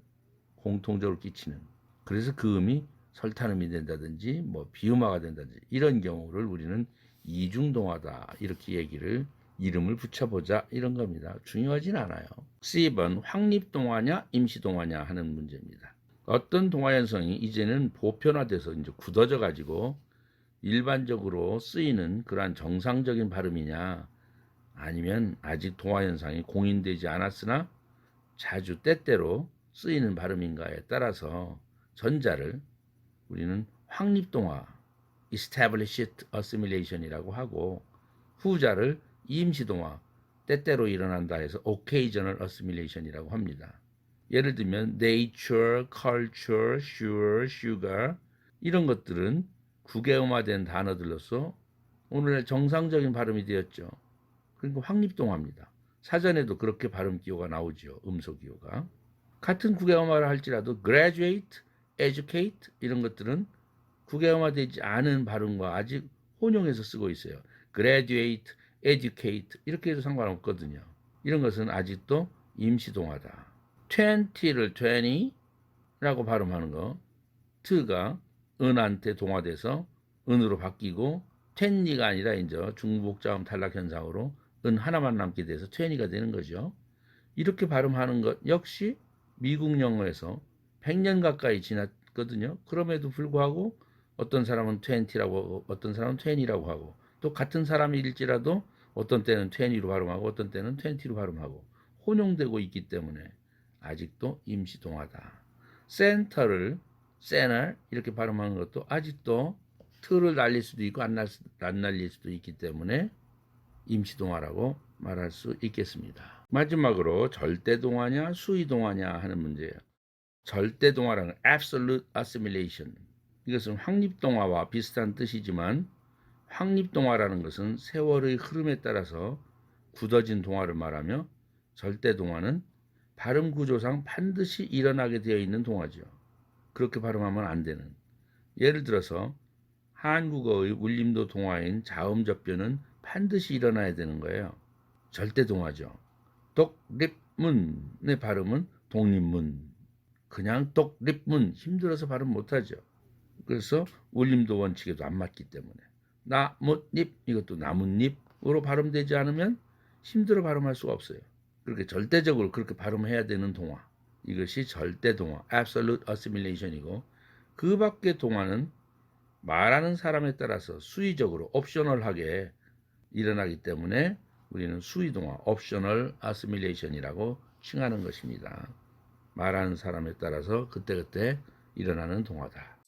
공통적으로 끼치는 그래서 그 음이 설탄음이 된다든지 뭐 비음화가 된다든지 이런 경우를 우리는 이중동화다 이렇게 얘기를 이름을 붙여보자 이런 겁니다. 중요하진 않아요. C번 확립동화냐 임시동화냐 하는 문제입니다. 어떤 동화 현상이 이제는 보편화돼서 이제 굳어져 가지고 일반적으로 쓰이는 그러한 정상적인 발음이냐 아니면 아직 동화 현상이 공인되지 않았으나 자주 때때로 쓰이는 발음인가에 따라서 전자를 우리는 확립동화 established assimilation이라고 하고 후자를 임시동화 때때로 일어난다 해서 occasional assimilation이라고 합니다. 예를 들면 nature, culture, sure, sugar 이런 것들은 국외음화된 단어들로서 오늘날 정상적인 발음이 되었죠. 그러니까 확립동화입니다. 사전에도 그렇게 발음 기호가 나오죠. 음소 기호가. 같은 국외음화를 할지라도 graduate, educate 이런 것들은 국외음화되지 않은 발음과 아직 혼용해서 쓰고 있어요. graduate, educate 이렇게 해도 상관없거든요. 이런 것은 아직도 임시동화다. 20를 20라고 발음하는 거 트가 은한테 동화돼서 은으로 바뀌고 10가 아니라 이제 중복자음 탈락 현상으로 은 하나만 남게 돼서 20가 되는 거죠. 이렇게 발음하는 것 역시 미국 영어에서 100년 가까이 지났거든요. 그럼에도 불구하고 어떤 사람은 20라고 하고 어떤 사람은 20라고 하고 또 같은 사람일지라도 어떤 때는 20로 발음하고 어떤 때는 20로 발음하고 혼용되고 있기 때문에 아직도 임시동화다. 센터를 세널 이렇게 발음하는 것도 아직도 틀을 날릴 수도 있고 안 날릴 수도 있기 때문에 임시동화라고 말할 수 있겠습니다. 마지막으로 절대동화냐 수의동화냐 하는 문제예요. 절대동화라는 absolute assimilation 이것은 확립동화와 비슷한 뜻이지만 확립동화라는 것은 세월의 흐름에 따라서 굳어진 동화를 말하며 절대동화는 발음 구조상 반드시 일어나게 되어 있는 동화죠. 그렇게 발음하면 안 되는. 예를 들어서 한국어의 울림도 동화인 자음접변은 반드시 일어나야 되는 거예요. 절대동화죠. 독립문의 발음은 독립문. 그냥 독립문 힘들어서 발음 못하죠. 그래서 울림도 원칙에도 안 맞기 때문에 나뭇잎 이것도 나뭇잎으로 발음되지 않으면 힘들어 발음할 수가 없어요. 그렇게 절대적으로 그렇게 발음해야 되는 동화, 이것이 절대 동화 absolute assimilation이고, 그 밖의 동화는 말하는 사람에 따라서 수의적으로 옵셔널하게 일어나기 때문에 우리는 수의 동화 optional assimilation이라고 칭하는 것입니다. 말하는 사람에 따라서 그때그때 일어나는 동화다.